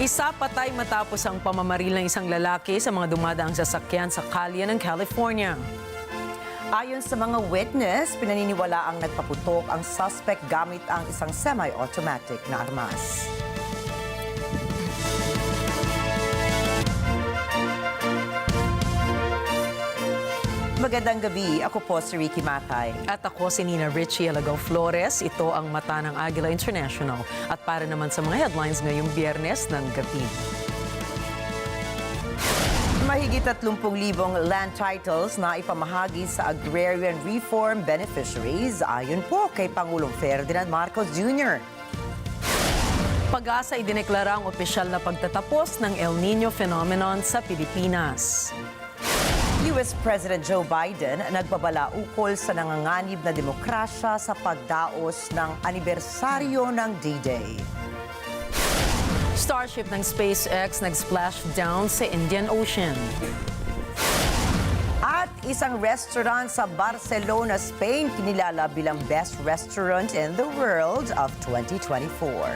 Isa patay matapos ang pamamaril ng isang lalaki sa mga dumadaang sasakyan sa kalye ng California. Ayon sa mga witness, pinaniniwala ang nagpaputok ang suspect gamit ang isang semi-automatic na armas. Magandang gabi, ako po si Ricky Matay. At ako si Nina Richie Alagaw Flores. Ito ang mata ng Agila International. At para naman sa mga headlines ngayong Biyernes ng gabi. Mahigit 30,000 land titles na ipamahagi sa agrarian reform beneficiaries ayon po kay Pangulong Ferdinand Marcos Jr. Pag-asa idineklara ang opisyal na pagtatapos ng El Nino phenomenon sa Pilipinas. US President Joe Biden nagbabala ukol sa nanganganib na demokrasya sa pagdaos ng anibersaryo ng D-Day. Starship ng SpaceX nag-splash down sa Indian Ocean. At isang restaurant sa Barcelona, Spain, kinilala bilang best restaurant in the world of 2024.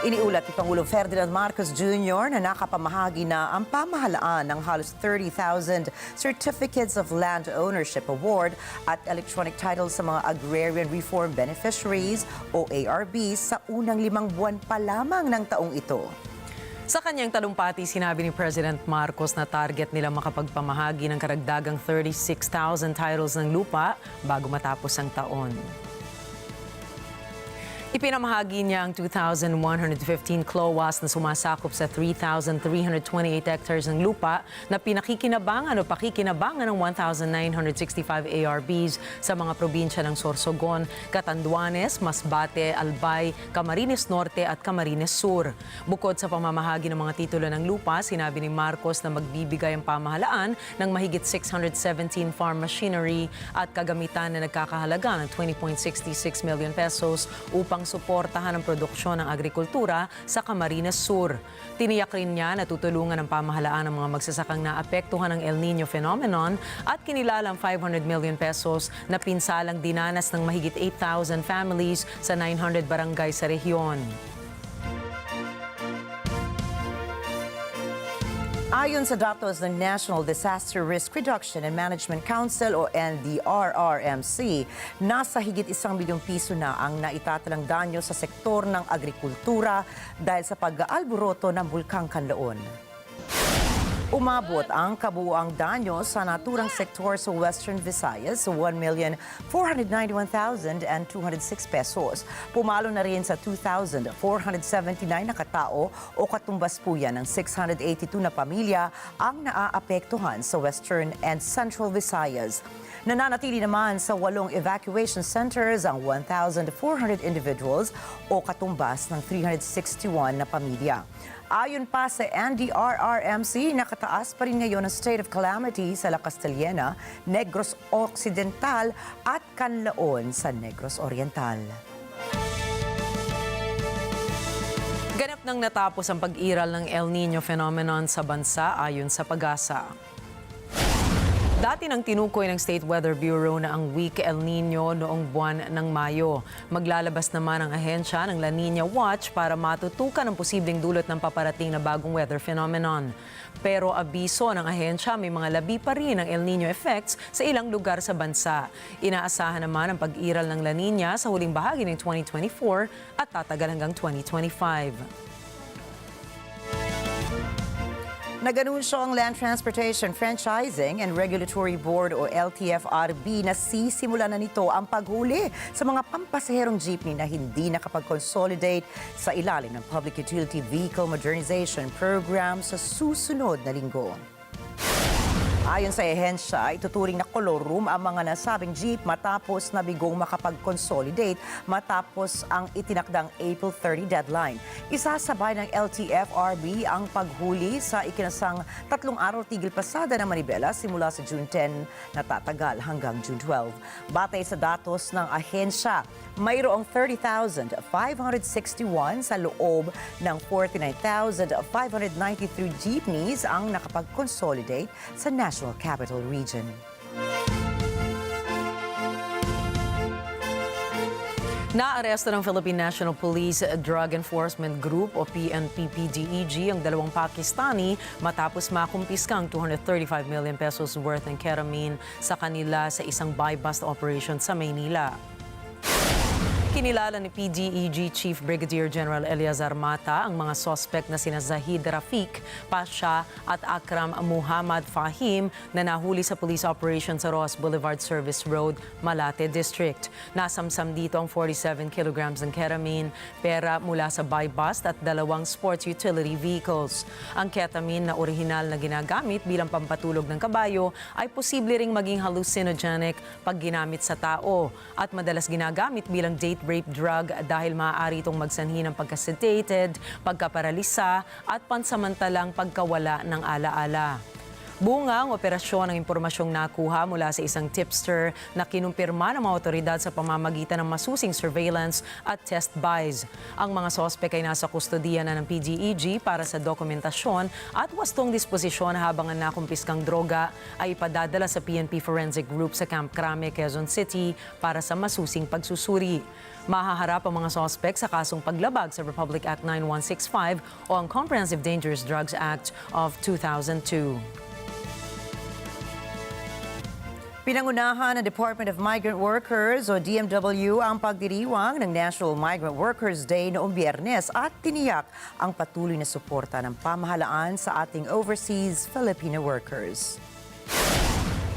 Iniulat ni Pangulong Ferdinand Marcos Jr. na nakapamahagi na ang pamahalaan ng halos 30,000 Certificates of Land Ownership Award at electronic titles sa mga agrarian reform beneficiaries o ARBs sa unang 5 buwan pa lamang ng taong ito. Sa kanyang talumpati, sinabi ni President Marcos na target nila makapagpamahagi ng karagdagang 36,000 titles ng lupa bago matapos ang taon. Ipinamahagi niya ang 2,115 CLOAs na sumasakop sa 3,328 hectares ng lupa na pinakikinabangan o pakikinabangan ng 1,965 ARBs sa mga probinsya ng Sorsogon, Catanduanes, Masbate, Albay, Camarines Norte at Camarines Sur. Bukod sa pamamahagi ng mga titulo ng lupa, sinabi ni Marcos na magbibigay ang pamahalaan ng mahigit 617 farm machinery at kagamitan na nagkakahalaga ng 20.66 million pesos upang suportahan ang produksyon ng agrikultura sa Camarines Sur. Tiniyak rin niya na tutulungan ang pamahalaan ng mga magsasakang naapektuhan ng El Nino phenomenon at kinilalang 500 million pesos na pinsalang dinanas ng mahigit 8,000 families sa 900 barangay sa rehiyon. Ayon sa datos ng National Disaster Risk Reduction and Management Council o NDRRMC, nasa higit 1 bilyong piso na ang naitatalang danyo sa sektor ng agrikultura dahil sa pag-aalboroto ng Bulkang Kanlaon. Umabot ang kabuuang danyo sa naturang sektor sa Western Visayas sa 1,491,206 pesos. Pumalo na rin sa 2,479 na katao o katumbas po yan ng 682 na pamilya ang naaapektuhan sa Western and Central Visayas. Nananatili naman sa 8 evacuation centers ang 1,400 individuals o katumbas ng 361 na pamilya. Ayon pa sa NDRRMC, nakataas pa rin ngayon ang state of calamity sa La Castellana, Negros Occidental at Kanlaon sa Negros Oriental. Ganap nang natapos ang pag-iral ng El Nino phenomenon sa bansa ayon sa Pag-asa. Dati nang tinukoy ng State Weather Bureau na ang weak El Nino noong buwan ng Mayo. Maglalabas naman ang ahensya ng La Nina Watch para matutukan ang posibleng dulot ng paparating na bagong weather phenomenon. Pero abiso ng ahensya, may mga labi pa rin ang El Nino effects sa ilang lugar sa bansa. Inaasahan naman ang pag-iral ng La Nina sa huling bahagi ng 2024 at tatagal hanggang 2025. Nag-anunsyo ang Land Transportation Franchising and Regulatory Board o LTFRB na sisimula na nito ang paghuli sa mga pampasaherong jeepney na hindi nakapag-consolidate sa ilalim ng Public Utility Vehicle Modernization Program sa susunod na linggo. Ayon sa ehensya, ituturing na color room ang mga nasabing jeep matapos nabigong makapag-consolidate matapos ang itinakdang April 30 deadline. Isasabay ng LTFRB ang paghuli sa ikinasang 3 araw tigil pasada ng manibela simula sa June 10 na tatagal hanggang June 12. Batay sa datos ng ahensya, mayroong 30,561 sa loob ng 49,593 jeepneys ang nakapag-consolidate sa National Capital Region. Naaresto ng Philippine National Police Drug Enforcement Group o PNP-PDEG ang 2 Pakistani matapos makumpiska ang 235 million pesos worth ng ketamine sa kanila sa isang buy-bust operation sa Maynila. Kinilala ni PDEG Chief Brigadier General Eliazar Mata ang mga suspect na sina Zahid Rafiq, Pasha at Akram Muhammad Fahim na nahuli sa police operation sa Ross Boulevard Service Road, Malate District. Nasamsam dito ang 47 kilograms ng ketamine, pera mula sa buy-bust at 2 sports utility vehicles. Ang ketamine na orihinal na ginagamit bilang pampatulog ng kabayo ay posible ring maging hallucinogenic pag ginamit sa tao at madalas ginagamit bilang date rape drug dahil maaari itong magsanhi ng pagka-sedated, pagkaparalisa at pansamantalang pagkawala ng alaala. Bunga ang operasyon ng impormasyong nakuha mula sa isang tipster na kinumpirma ng mga otoridad sa pamamagitan ng masusing surveillance at test buys. Ang mga sospek ay nasa kustodiya na ng PDEG para sa dokumentasyon at wastong disposisyon habang ang nakumpiskang droga ay ipadadala sa PNP Forensic Group sa Camp Crame, Quezon City para sa masusing pagsusuri. Mahaharap ang mga sospek sa kasong paglabag sa Republic Act 9165 o ang Comprehensive Dangerous Drugs Act of 2002. Pinangunahan ng Department of Migrant Workers o DMW ang pagdiriwang ng National Migrant Workers Day noong Biyernes at tiniyak ang patuloy na suporta ng pamahalaan sa ating overseas Filipino workers.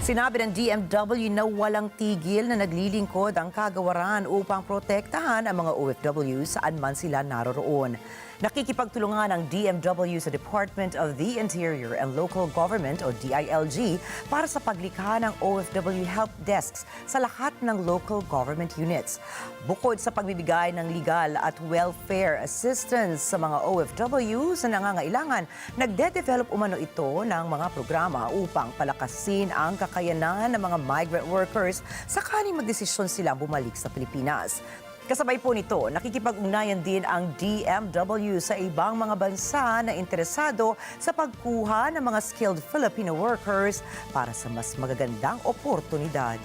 Sinabi ng DMW na walang tigil na naglilingkod ang kagawaran upang protektahan ang mga OFW saan man sila naroroon. Nakikipagtulungan ang DMW sa Department of the Interior and Local Government o DILG para sa paglikha ng OFW help desks sa lahat ng local government units. Bukod sa pagbibigay ng legal at welfare assistance sa mga OFW sa nangangailangan, nagde-develop umano ito ng mga programa upang palakasin ang kakayanan ng mga migrant workers sakaling magdesisyon silang bumalik sa Pilipinas. Kasabay po nito, nakikipag-ugnayan din ang DMW sa ibang mga bansa na interesado sa pagkuha ng mga skilled Filipino workers para sa mas magagandang oportunidad.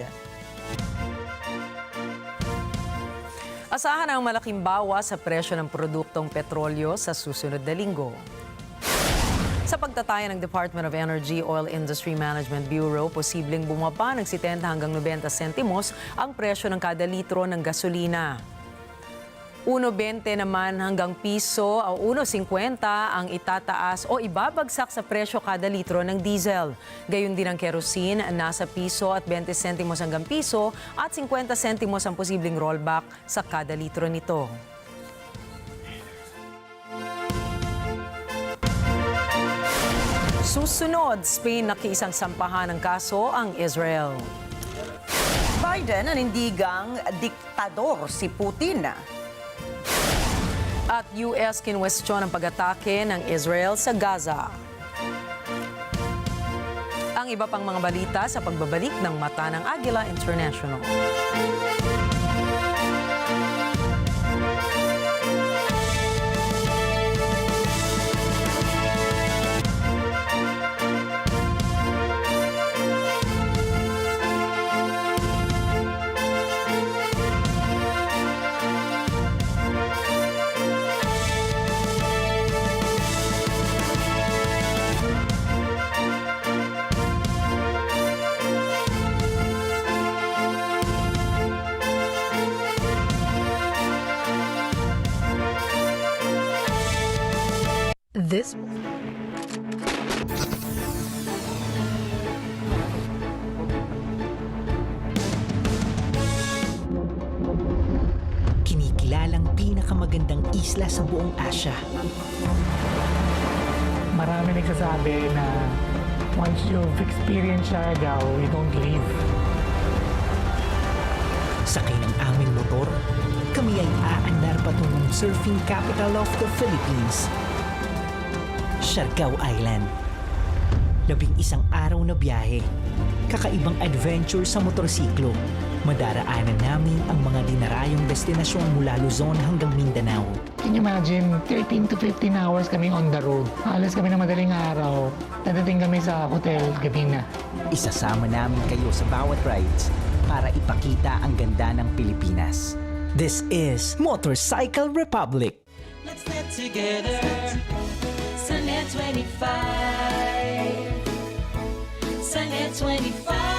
Asahan ang malaking bawas sa presyo ng produktong petrolyo sa susunod na linggo. Sa pagtataya ng Department of Energy Oil Industry Management Bureau, posibleng bumaba ng 70 hanggang 90 sentimos ang presyo ng kada litro ng gasolina. 1.20 naman hanggang piso o 1.50 ang itataas o ibabagsak sa presyo kada litro ng diesel. Gayon din ang kerosene, nasa piso at 20 sentimos hanggang piso at 50 sentimos ang posibleng rollback sa kada litro nito. Susunod, Spain nakiisang sampahan ng kaso ang Israel. Biden nanindigang diktador si Putin. At US kinwestiyon ang pag-atake ng Israel sa Gaza. Ang iba pang mga balita sa pagbabalik ng Mata ng Agila International. This kinikilalang pinakamagandang isla sa buong Asia. Marami nagsasabi na Once you've experienced Siargao, you don't leave. Sakay ng aming motor, kami ay aandar patungong surfing capital of the Philippines, Siargao Island. 11 araw na biyahe, kakaibang adventure sa motorsiklo. Madaraanan namin ang mga dinarayong destinasyon mula Luzon hanggang Mindanao. Can you imagine, 13 to 15 hours kami on the road. Alas kami ng madaling araw. Dadating kami sa hotel, gabi na. Isasama namin kayo sa bawat rides para ipakita ang ganda ng Pilipinas. This is Motorcycle Republic. Let's live together. Sunnet 25. Sunnet 25.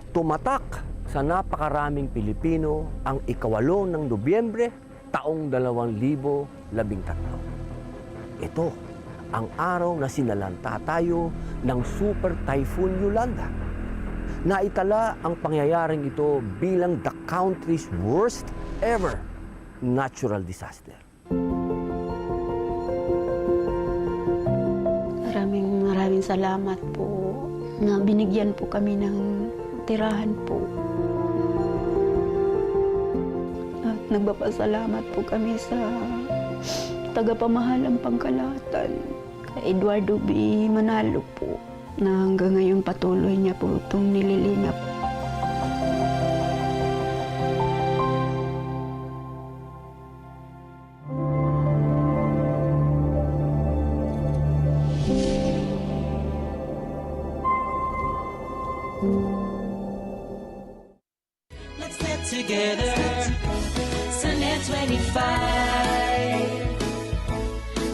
Tumatak sa napakaraming Pilipino ang ika-8 ng Nobyembre taong 2013. Ito ang araw na sinalanta tayo ng Super Typhoon Yolanda. Naitala ang pangyayaring ito bilang the country's worst ever natural disaster. Maraming salamat po na binigyan po kami ng tirahan po. At nagpapasalamat po kami sa tagapamahalang Pangkalahatan, kay Eduardo B. Manalo po, na hanggang ngayon patuloy niya po itong nililingap. Let's live together. Sunnet 25.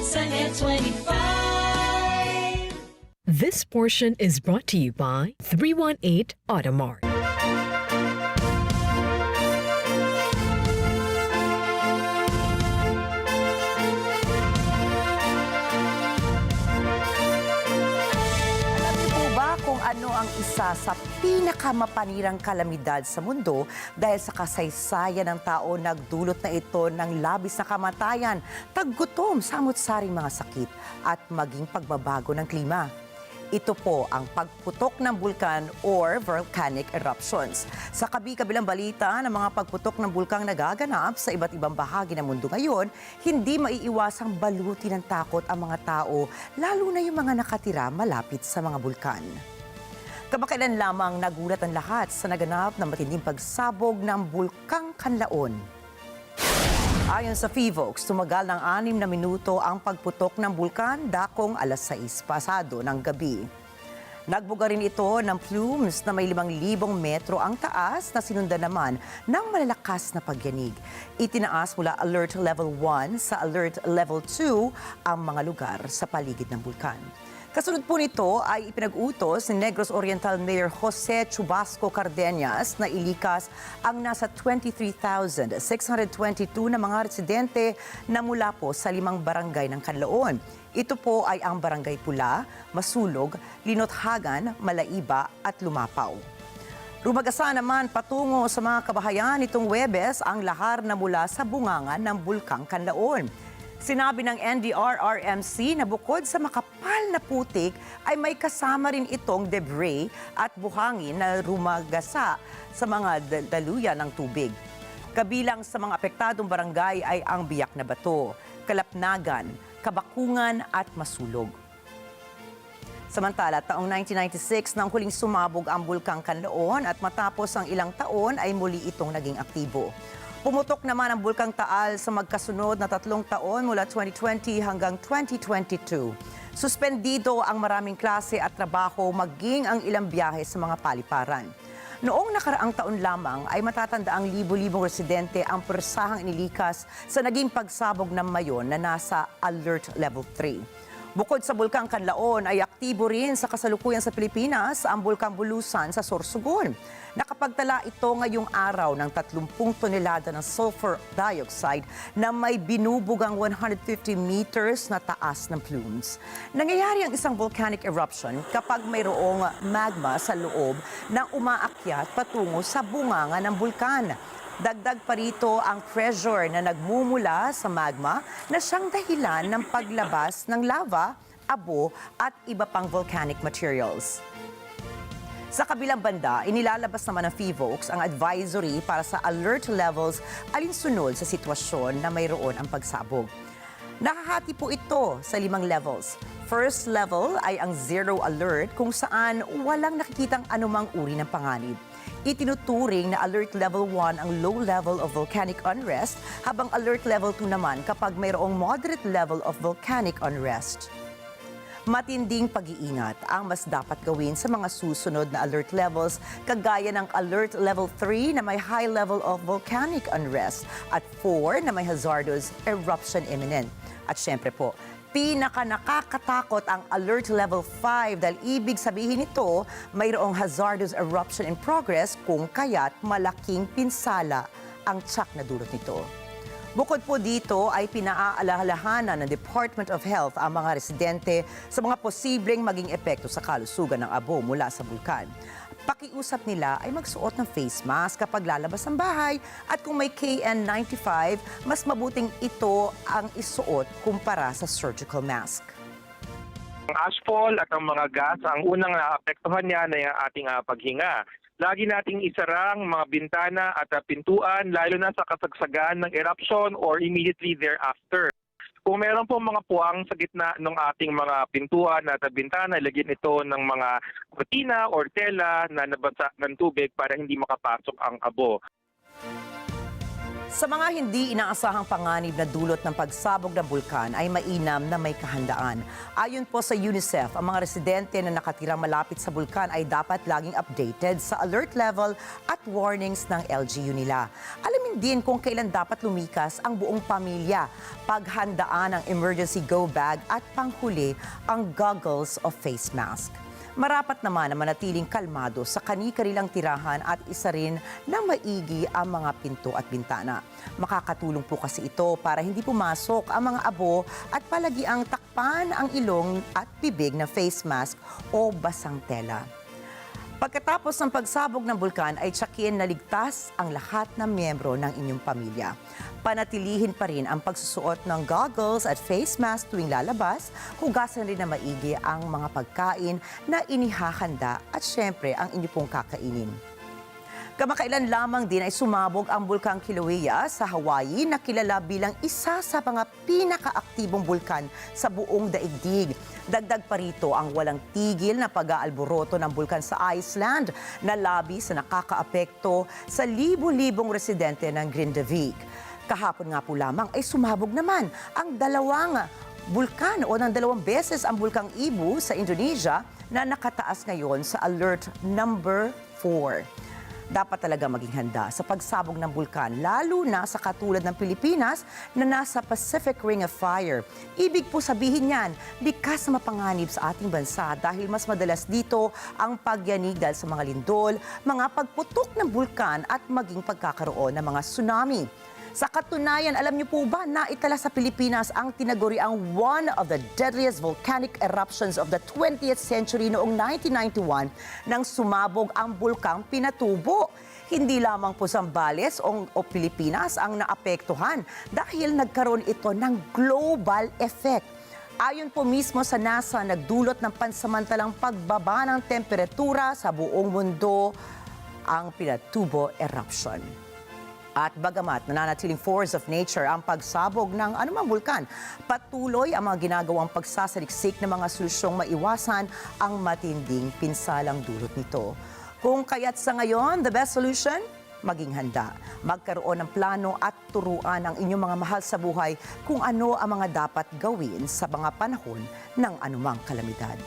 Sunnet 25. This portion is brought to you by 318 Automart. Alam niyo po ba kung ano ang isa sa pinakamapanirang kalamidad sa mundo dahil sa kasaysayan ng tao nagdulot na ito ng labis na kamatayan, taggutom, samot-saring mga sakit at maging pagbabago ng klima? Ito po ang pagputok ng bulkan or volcanic eruptions. Sa kabi-kabilang balita ng mga pagputok ng bulkang nagaganap sa iba't ibang bahagi ng mundo ngayon, hindi maiiwasang baluti ng takot ang mga tao, lalo na yung mga nakatira malapit sa mga bulkan. Kamakailan lamang nagulat ang lahat sa naganap na matinding pagsabog ng bulkang Kanlaon. Ayon sa FIVOX, tumagal ng 6 na minuto ang pagputok ng bulkan dakong alas 6 pasado ng gabi. Nagbuga rin ito ng plumes na may 5,000 metro ang taas na sinundan naman ng malalakas na pagyanig. Itinaas mula Alert Level 1 sa Alert Level 2 ang mga lugar sa paligid ng bulkan. Kasunod po nito ay ipinag-utos ni Negros Oriental Mayor Jose Chubasco Cardenas na ilikas ang nasa 23,622 na mga residente na mula po sa 5 barangay ng Kanlaon. Ito po ay ang Barangay Pula, Masulog, Linothagan, Malaiba at Lumapaw. Rumagasa naman patungo sa mga kabahayan nitong Huwebes ang lahar na mula sa bunganga ng Bulkang Kanlaon. Sinabi ng NDRRMC na bukod sa makapal na putik ay may kasama rin itong debris at buhangin na rumagasa sa mga daluyan ng tubig. Kabilang sa mga apektadong barangay ay ang Biak na Bato, Kalapnagan, Kabakungan at Masulog. Samantala, taong 1996 nang huling sumabog ang Bulkang Kanlaon at matapos ang ilang taon ay muli itong naging aktibo. Pumutok naman ang Bulkang Taal sa magkasunod na 3 taon mula 2020 hanggang 2022. Suspendido ang maraming klase at trabaho maging ang ilang biyahe sa mga paliparan. Noong nakaraang taon lamang ay matatanda ang libo-libong residente ang persahang inilikas sa naging pagsabog ng Mayon na nasa Alert Level 3. Bukod sa Bulkang Kanlaon ay aktibo rin sa kasalukuyan sa Pilipinas ang Bulkang Bulusan sa Sorsogon. Nakapagtala ito ngayong araw ng 30 tonelada ng sulfur dioxide na may binubugang 150 meters na taas ng plumes. Nangyayari ang isang volcanic eruption kapag mayroong magma sa loob na umaakyat patungo sa bunganga ng bulkan. Dagdag pa rito ang pressure na nagmumula sa magma na siyang dahilan ng paglabas ng lava, abo at iba pang volcanic materials. Sa kabilang banda, inilalabas naman ng PHIVOLCS ang advisory para sa alert levels alinsunod sa sitwasyon na mayroon ang pagsabog. Nakahati po ito sa 5 levels. First level ay ang zero alert kung saan walang nakikitang anumang uri ng panganib. Itinuturing na alert level 1 ang low level of volcanic unrest, habang alert level 2 naman kapag mayroong moderate level of volcanic unrest. Matinding pag-iingat ang mas dapat gawin sa mga susunod na alert levels, kagaya ng alert level 3 na may high level of volcanic unrest at 4 na may hazardous eruption imminent. At syempre po, nakakatakot ang alert level 5 dahil ibig sabihin nito mayroong hazardous eruption in progress kung kaya't malaking pinsala ang tiyak na dulot nito. Bukod po dito ay pinaaalalahanan ng Department of Health ang mga residente sa mga posibleng maging epekto sa kalusugan ng abo mula sa bulkan. Pakiusap nila ay magsuot ng face mask kapag lalabas ng bahay at kung may KN95, mas mabuting ito ang isuot kumpara sa surgical mask. Ang ashfall at ang mga gas, ang unang naapektuhan niya na yung ating paghinga. Lagi nating isarang mga bintana at pintuan, lalo na sa kasagsagan ng eruption or immediately thereafter. Kung meron po mga puwang sa gitna ng ating mga pintuan at bintana, lagyan ito ng mga kortina or tela na nabasa ng tubig para hindi makapasok ang abo. Sa mga hindi inaasahang panganib na dulot ng pagsabog ng bulkan ay mainam na may kahandaan. Ayon po sa UNICEF, ang mga residente na nakatirang malapit sa bulkan ay dapat laging updated sa alert level at warnings ng LGU nila. Alamin din kung kailan dapat lumikas ang buong pamilya, paghandaan ang emergency go bag at panghuli ang goggles o face mask. Marapat naman na manatiling kalmado sa kani-kanilang tirahan at isa rin na maigi ang mga pinto at bintana. Makakatulong po kasi ito para hindi pumasok ang mga abo at palagi ang takpan ang ilong at bibig na face mask o basang tela. Pagkatapos ng pagsabog ng bulkan ay tiyakin na ligtas ang lahat ng miyembro ng inyong pamilya. Panatilihin pa rin ang pagsusuot ng goggles at face mask tuwing lalabas, hugasan rin na maigi ang mga pagkain na inihahanda at syempre ang inyo pong kakainin. Kamakailan lamang din ay sumabog ang Bulkang Kilauea sa Hawaii na kilala bilang isa sa mga pinakaaktibong bulkan sa buong daigdig. Dagdag pa rito ang walang tigil na pag-aalboroto ng bulkan sa Iceland na labis na nakakaapekto sa libo-libong residente ng Grindavik. Kahapon nga po lamang ay sumabog naman ang dalawang bulkan o ng 2 beses ang Bulkang Ibu sa Indonesia na nakataas ngayon sa alert number 4. Dapat talaga maging handa sa pagsabog ng bulkan, lalo na sa katulad ng Pilipinas na nasa Pacific Ring of Fire. Ibig po sabihin yan, likas na mapanganib sa ating bansa dahil mas madalas dito ang pagyanig dahil sa mga lindol, mga pagputok ng bulkan at maging pagkakaroon ng mga tsunami. Sa katunayan, alam niyo po ba na itala sa Pilipinas ang tinaguriang one of the deadliest volcanic eruptions of the 20th century noong 1991 nang sumabog ang Bulkang Pinatubo. Hindi lamang po Zambales o Pilipinas ang naapektuhan dahil nagkaroon ito ng global effect. Ayon po mismo sa NASA, nagdulot ng pansamantalang pagbaba ng temperatura sa buong mundo ang Pinatubo eruption. At bagamat nananatiling force of nature ang pagsabog ng anumang bulkan, patuloy ang mga ginagawang pagsasaliksik ng mga solusyong maiwasan ang matinding pinsalang dulot nito. Kung kaya't sa ngayon, the best solution, maging handa. Magkaroon ng plano at turuan ang inyong mga mahal sa buhay kung ano ang mga dapat gawin sa mga panahon ng anumang kalamidad.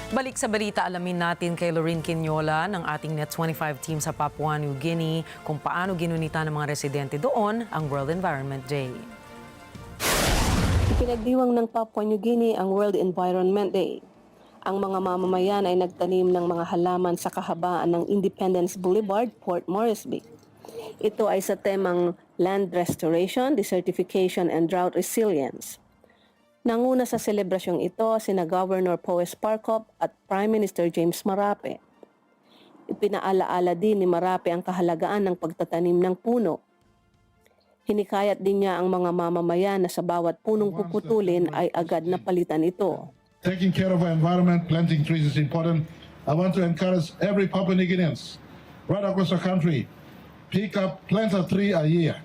Balik sa balita, alamin natin kay Lorraine Quinola ng ating Net 25 team sa Papua New Guinea kung paano ginunita ng mga residente doon ang World Environment Day. Ipinagdiwang ng Papua New Guinea ang World Environment Day. Ang mga mamamayan ay nagtanim ng mga halaman sa kahabaan ng Independence Boulevard, Port Moresby. Ito ay sa temang Land Restoration, Desertification and Drought Resilience. Nanguna sa selebrasyong ito sina Governor Powes Parkop at Prime Minister James Marape. Ipinaalaala din ni Marape ang kahalagaan ng pagtatanim ng puno. Hinikayat din niya ang mga mamamayan na sa bawat punong puputulin ay agad na palitan ito. Taking care of our environment, planting trees is important. I want to encourage every Papua New Guineans right across the country, plant a tree a year.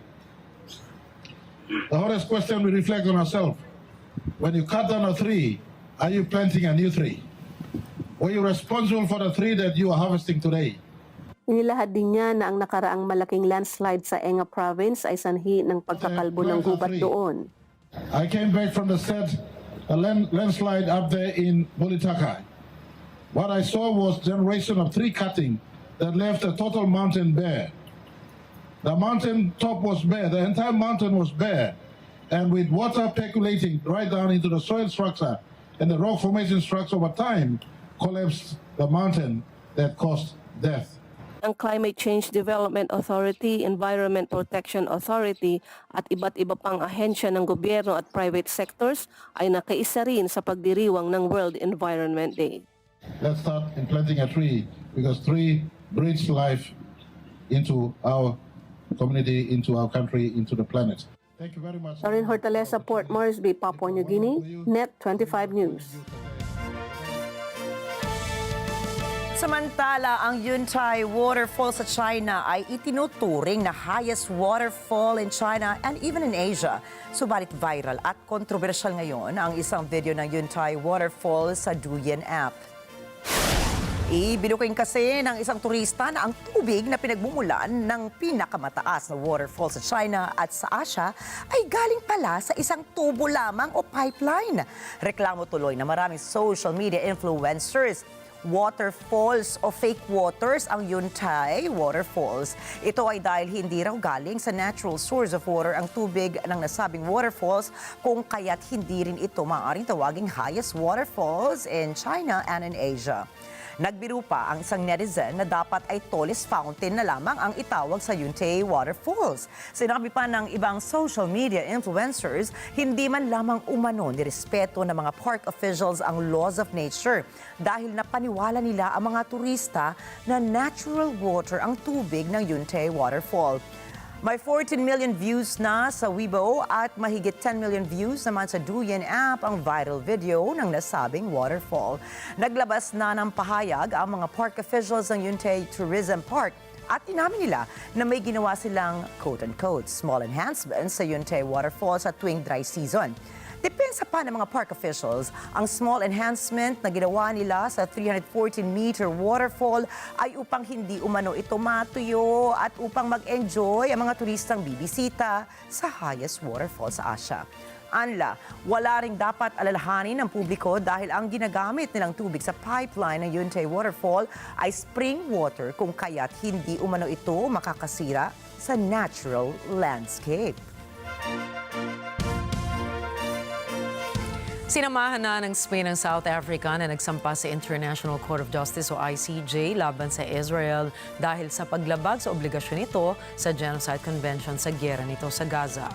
The hardest question we reflect on ourselves. When you cut down a tree, are you planting a new tree? Or are you responsible for the tree that you are harvesting today? Inilahad din niya na ang nakaraang malaking landslide sa Enga Province ay sanhi ng pagkakalbo ng gubat doon. I came back from the set, a landslide up there in Bulitaka. What I saw was generation of tree cutting that left the total mountain bare. The mountain top was bare, the entire mountain was bare. And with water percolating right down into the soil structure and the rock formation structure over time, collapsed the mountain that caused death. Ang Climate Change Development Authority, Environment Protection Authority at iba't iba pang ahensya ng gobyerno at private sectors ay nakaisa rin sa pagdiriwang ng World Environment Day. Let's start in planting a tree because tree breathes life into our community, into our country, into the planet. Thank you very much. Lorin Hortaleza, Port Moresby, Papua New Guinea, Net 25 News. Samantala, ang Yuntai Waterfall sa China ay itinuturing na highest waterfall in China and even in Asia. Subalit viral at kontrobersyal ngayon ang isang video ng Yuntai Waterfall sa Douyin app. Ibinuking kasi ng isang turista na ang tubig na pinagmumulan ng pinakamataas na waterfall sa China at sa Asia ay galing pala sa isang tubo lamang o pipeline. Reklamo tuloy na maraming social media influencers. Waterfalls o fake waters ang Yuntai Waterfalls. Ito ay dahil hindi raw galing sa natural source of water ang tubig ng nasabing waterfalls, kung kaya't hindi rin ito maaaring tawaging highest waterfalls in China and in Asia. Nagbiro pa ang isang netizen na dapat ay tallest fountain na lamang ang itawag sa Yuntai Waterfalls. Sinabi pa ng ibang social media influencers, hindi man lamang umano nirespeto ng mga park officials ang laws of nature dahil napaniwala nila ang mga turista na natural water ang tubig ng Yuntai Waterfall. May 14 million views na sa Weibo at mahigit 10 million views naman sa Douyin app ang viral video ng nasabing waterfall. Naglabas na ng pahayag ang mga park officials ng Yuntai Tourism Park at inamin nila na may ginawa silang quote-unquote small enhancements sa Yuntai Waterfall sa tuwing dry season. Depensa pa ng mga park officials, ang small enhancement na ginawa nila sa 314-meter waterfall ay upang hindi umano ito matuyo at upang mag-enjoy ang mga turistang bibisita sa highest waterfall sa Asia. Anla, wala ring dapat alalahanin ng publiko dahil ang ginagamit nilang tubig sa pipeline ng Yuntai Waterfall ay spring water, kung kaya't hindi umano ito makakasira sa natural landscape. Sinamahan na ng Spain ang South Africa na nagsampa sa International Court of Justice o ICJ laban sa Israel dahil sa paglabag sa obligasyon nito sa Genocide Convention sa giyera nito sa Gaza.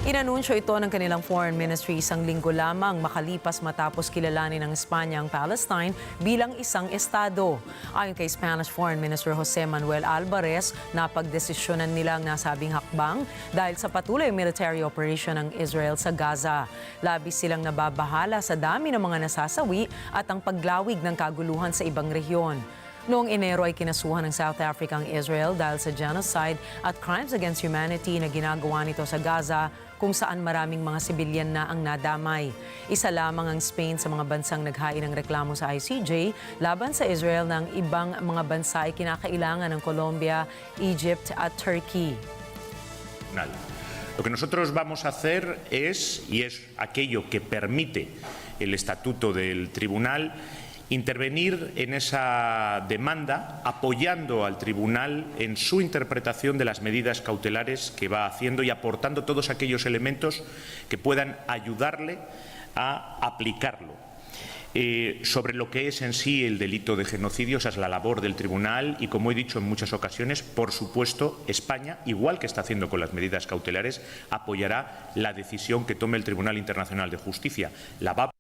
Inanunsyo ito ng kanilang Foreign Ministry isang linggo lamang makalipas matapos kilalanin ng Espanya ang Palestine bilang isang estado. Ayon kay Spanish Foreign Minister Jose Manuel Alvarez, napagdesisyonan nila ang nasabing hakbang dahil sa patuloy military operation ng Israel sa Gaza. Labis silang nababahala sa dami ng mga nasasawi at ang paglawig ng kaguluhan sa ibang rehiyon. Noong Enero ay kinasuhan ng South Africa ang Israel dahil sa genocide at crimes against humanity na ginagawa nito sa Gaza, kung saan maraming mga sibilyan na ang nadamay. Isa lamang ang Spain sa mga bansang naghain ng reklamo sa ICJ laban sa Israel, ng ibang mga bansa ay kinakailangan ng Colombia, Egypt at Turkey. Lo que nosotros vamos a hacer es, y es aquello que permite el estatuto del tribunal, intervenir en esa demanda apoyando al tribunal en su interpretación de las medidas cautelares que va haciendo y aportando todos aquellos elementos que puedan ayudarle a aplicarlo. Sobre lo que es en sí el delito de genocidio, esa es la labor del tribunal y, como he dicho en muchas ocasiones, por supuesto, España, igual que está haciendo con las medidas cautelares, apoyará la decisión que tome el Tribunal Internacional de Justicia. La va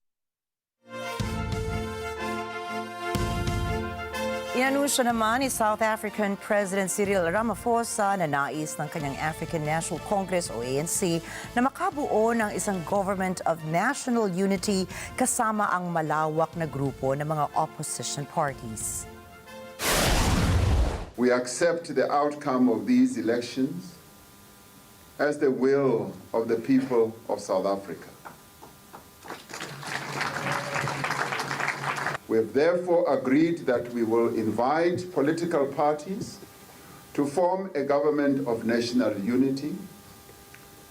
Inanunsyo naman ni South African President Cyril Ramaphosa na nais ng kanyang African National Congress o ANC na makabuo ng isang government of national unity kasama ang malawak na grupo ng mga opposition parties. We accept the outcome of these elections as the will of the people of South Africa. We have therefore agreed that we will invite political parties to form a government of national unity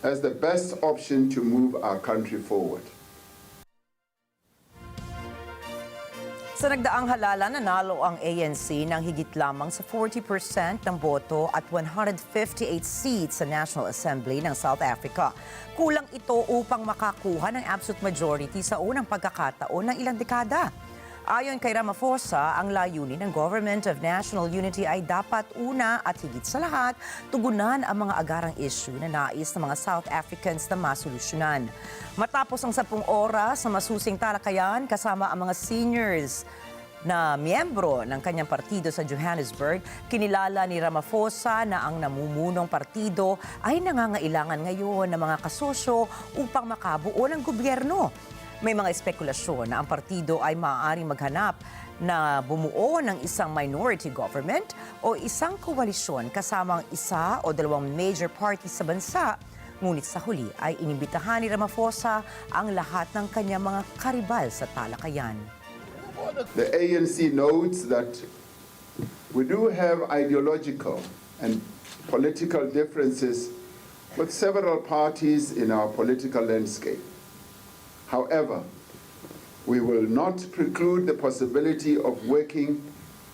as the best option to move our country forward. Sa nagdaang halalan, nanalo ang ANC ng higit lamang sa 40% ng boto at 158 seats sa National Assembly ng South Africa. Kulang ito upang makakuha ng absolute majority sa unang pagkakataon ng ilang dekada. Ayon kay Ramaphosa, ang layunin ng Government of National Unity ay dapat una at higit sa lahat, tugunan ang mga agarang issue na nais ng mga South Africans na masolusyonan. Matapos ang 10 oras na masusing talakayan kasama ang mga seniors na miyembro ng kanyang partido sa Johannesburg, kinilala ni Ramaphosa na ang namumunong partido ay nangangailangan ngayon ng mga kasosyo upang makabuo ng gobyerno. May mga espekulasyon na ang partido ay maaaring maghanap na bumuo ng isang minority government o isang koalisyon kasamang isa o dalawang major parties sa bansa. Ngunit sa huli ay inimbitahan ni Ramaphosa ang lahat ng kanyang mga karibal sa talakayan. The ANC notes that we do have ideological and political differences with several parties in our political landscape. However, we will not preclude the possibility of working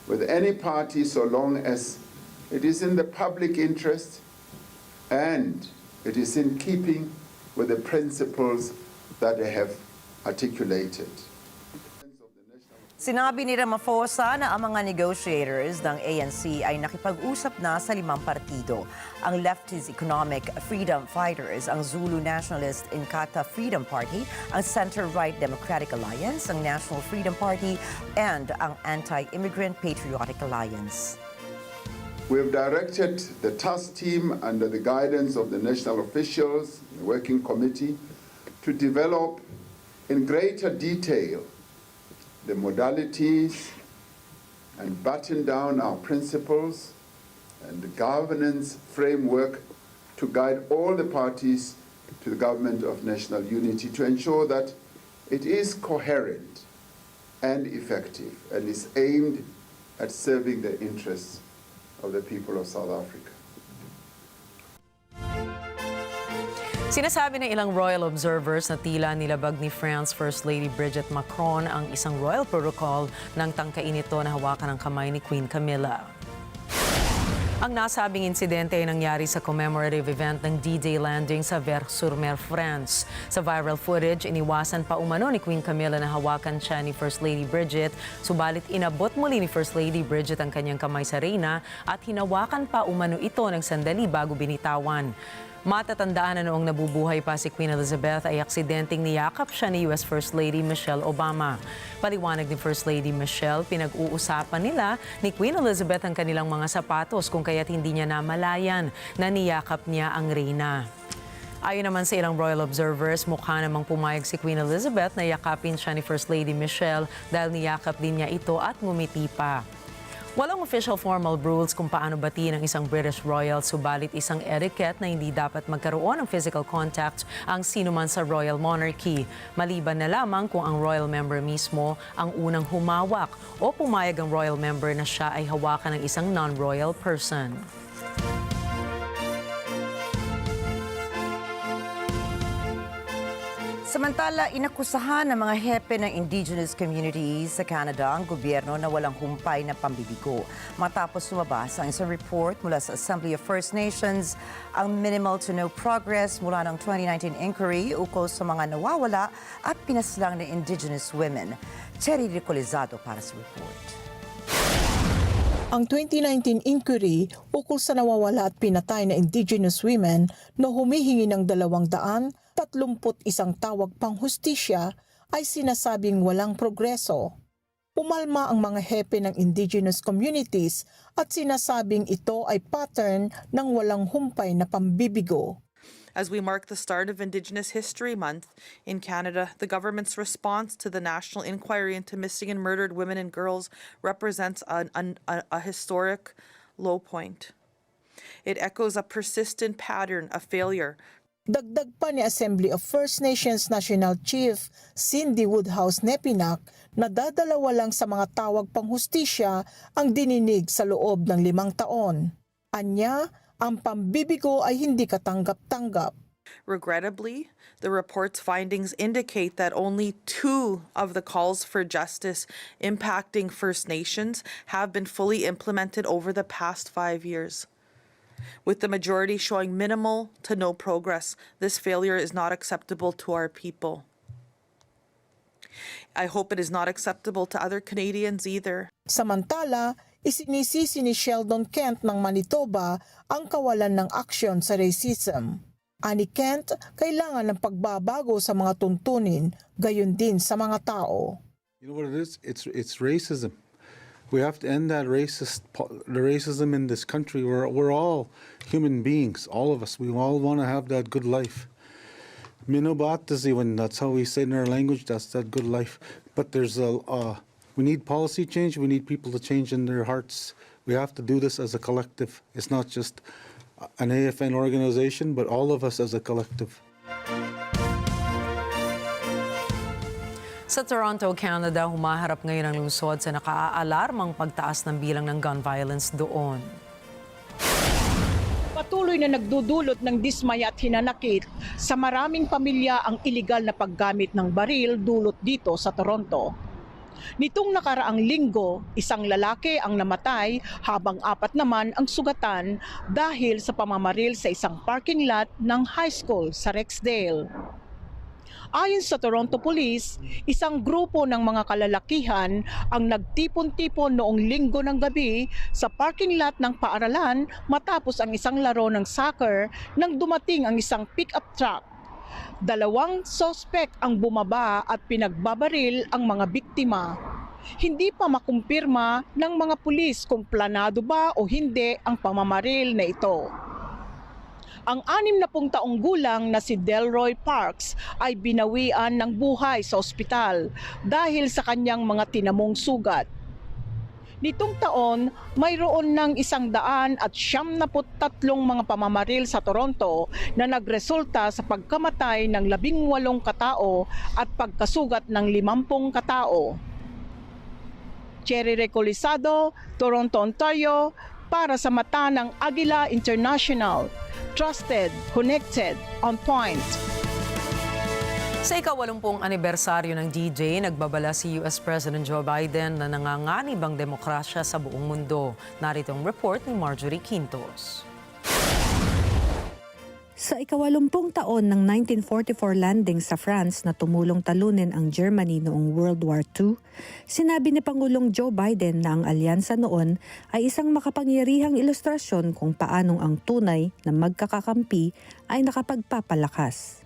with any party so long as it is in the public interest and it is in keeping with the principles that they have articulated. Sinabi ni Ramaphosa na ang mga negotiators ng ANC ay nakipag-usap na sa 5 partido. Ang leftist economic freedom fighters, ang Zulu Nationalist Inkatha Freedom Party, ang Center-Right Democratic Alliance, ang National Freedom Party, and ang Anti-Immigrant Patriotic Alliance. We have directed the task team under the guidance of the national officials, the working committee, to develop in greater detail the modalities and button down our principles and the governance framework to guide all the parties to the government of national unity to ensure that it is coherent and effective and is aimed at serving the interests of the people of South Africa. Sinasabi ng ilang royal observers na tila nilabag ni France First Lady Brigitte Macron ang isang royal protocol nang tangkain ito na hawakan ang kamay ni Queen Camilla. Ang nasabing insidente ay nangyari sa commemorative event ng D-Day landing sa Ver-sur-Mer, France. Sa viral footage, iniwasan pa umano ni Queen Camilla na hawakan siya ni First Lady Brigitte, subalit inabot muli ni First Lady Brigitte ang kanyang kamay sa reyna at hinawakan pa umano ito ng sandali bago binitawan. Matatandaan na noong nabubuhay pa si Queen Elizabeth ay aksidenteng niyakap siya ni US First Lady Michelle Obama. Paliwanag ni First Lady Michelle, pinag-uusapan nila ni Queen Elizabeth ang kanilang mga sapatos kung kaya't hindi niya namalayan na niyakap niya ang reyna. Ayon naman sa ilang royal observers, mukha namang pumayag si Queen Elizabeth na yakapin siya ni First Lady Michelle dahil niyakap din niya ito at ngumiti pa. Walang official formal rules kung paano batiin ang isang British royal, subalit isang etiquette na hindi dapat magkaroon ng physical contact ang sinuman sa royal monarchy. Maliban na lamang kung ang royal member mismo ang unang humawak o pumayag ang royal member na siya ay hawakan ng isang non-royal person. Samantala, inakusahan ng mga hepe ng indigenous communities sa Canada ang gobyerno na walang humpay na pambibigo. Matapos lumabas ang isang report mula sa Assembly of First Nations, ang minimal to no progress mula ng 2019 inquiry ukol sa mga nawawala at pinaslang na indigenous women. Cherry Ricolizado para sa report. Ang 2019 inquiry ukol sa nawawala at pinatay na indigenous women na humihingi ng 231 tawag panghustisya ay sinasabing walang progreso. Umalma ang mga hepe ng indigenous communities at sinasabing ito ay pattern ng walang humpay na pambibigo. As we mark the start of Indigenous History Month in Canada, the government's response to the national inquiry into missing and murdered women and girls represents a historic low point. It echoes a persistent pattern of failure. Dagdag pa ni Assembly of First Nations National Chief Cindy Woodhouse-Nepinak na dadalawa lang sa mga tawag panghustisya ang dininig sa loob ng 5 taon. Anya, ang pambibigo ay hindi katanggap-tanggap. Regrettably, the report's findings indicate that only 2 of the calls for justice impacting First Nations have been fully implemented over the past 5 years. With the majority showing minimal to no progress, this failure is not acceptable to our people. I hope it is not acceptable to other Canadians either. Samantala, isinisisi ni Sheldon Kent ng Manitoba ang kawalan ng aksyon sa racism. Ani Kent, kailangan ng pagbabago sa mga tuntunin, gayon din sa mga tao. You know what it is? It's racism. We have to end that the racism in this country. We're all human beings, all of us. We all want to have that good life. When that's how we say in our language, that's that good life. But there's we need policy change. We need people to change in their hearts. We have to do this as a collective. It's not just an AFN organization, but all of us as a collective. Sa Toronto, Canada, humaharap ngayon ang lungsod sa nakaalarmang pagtaas ng bilang ng gun violence doon. Patuloy na nagdudulot ng dismaya at hinanakit sa maraming pamilya ang iligal na paggamit ng baril dulot dito sa Toronto. Nitong nakaraang linggo, isang lalaki ang namatay habang 4 naman ang sugatan dahil sa pamamaril sa isang parking lot ng high school sa Rexdale. Ayon sa Toronto Police, isang grupo ng mga kalalakihan ang nagtipon-tipon noong linggo ng gabi sa parking lot ng paaralan matapos ang isang laro ng soccer nang dumating ang isang pick-up truck. 2 sospek ang bumaba at pinagbabaril ang mga biktima. Hindi pa makumpirma ng mga pulis kung planado ba o hindi ang pamamaril na ito. Ang 60 taong gulang na si Delroy Parks ay binawian ng buhay sa ospital dahil sa kanyang mga tinamong sugat. Nitong taon, mayroon ng 173 mga pamamaril sa Toronto na nagresulta sa pagkamatay ng 18 katao at pagkasugat ng 50 katao. Cherry Ricolizado, Toronto, Ontario, para sa mata ng Agila International. Trusted, connected, on point. Sa ika-80 anibersaryo ng DJ, nagbabala si US President Joe Biden na nanganganib ang demokrasya sa buong mundo. Narito ang report ni Marjorie Quintos. Sa ika-80 taon ng 1944 landing sa France na tumulong talunin ang Germany noong World War II, sinabi ni Pangulong Joe Biden na ang alyansa noon ay isang makapangyarihang ilustrasyon kung paanong ang tunay na magkakakampi ay nakapagpapalakas.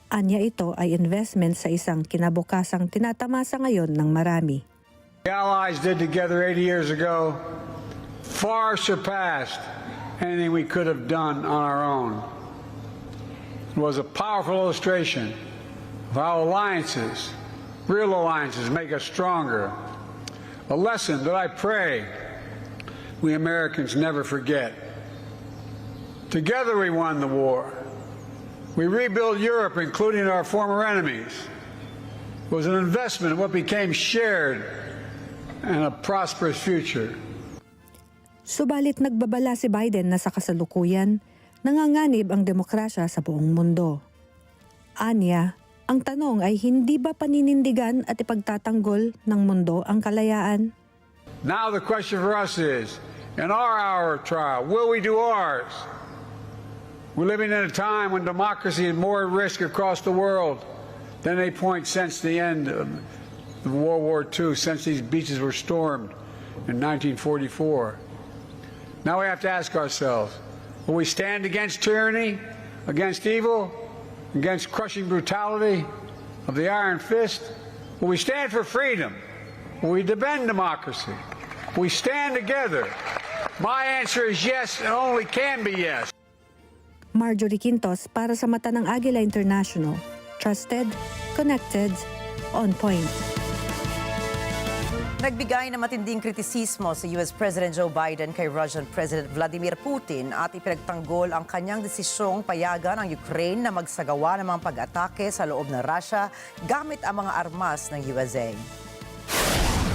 Anya ito ay investment sa isang kinabukasang tinatamasa ngayon ng marami. The Allies did together 80 years ago far surpassed anything we could have done on our own. It was a powerful illustration of how alliances, real alliances, make us stronger. A lesson that I pray we Americans never forget. Together we won the war. We rebuilt Europe, including our former enemies. It was an investment in what became shared and a prosperous future. Subalit nagbabala si Biden na sa kasalukuyan, nanganganib ang demokrasya sa buong mundo. Anya, Ang tanong ay hindi ba paninindigan at ipagtatanggol ng mundo ang kalayaan? Now the question for us is, in our hour of trial, will we do ours? We're living in a time when democracy is more at risk across the world than any point since the end of World War II, since these beaches were stormed in 1944. Now we have to ask ourselves, will we stand against tyranny, against evil, against crushing brutality of the iron fist? Will we stand for freedom? Will we defend democracy? Will we stand together? My answer is yes, and only can be yes. Marjorie Quintos para sa Mata ng Agila International. Trusted, connected, on point. Nagbigay ng matinding kritisismo si US President Joe Biden kay Russian President Vladimir Putin at ipinagtanggol ang kanyang desisyong payagan ang Ukraine na magsagawa ng mga pag-atake sa loob ng Russia gamit ang mga armas ng USA.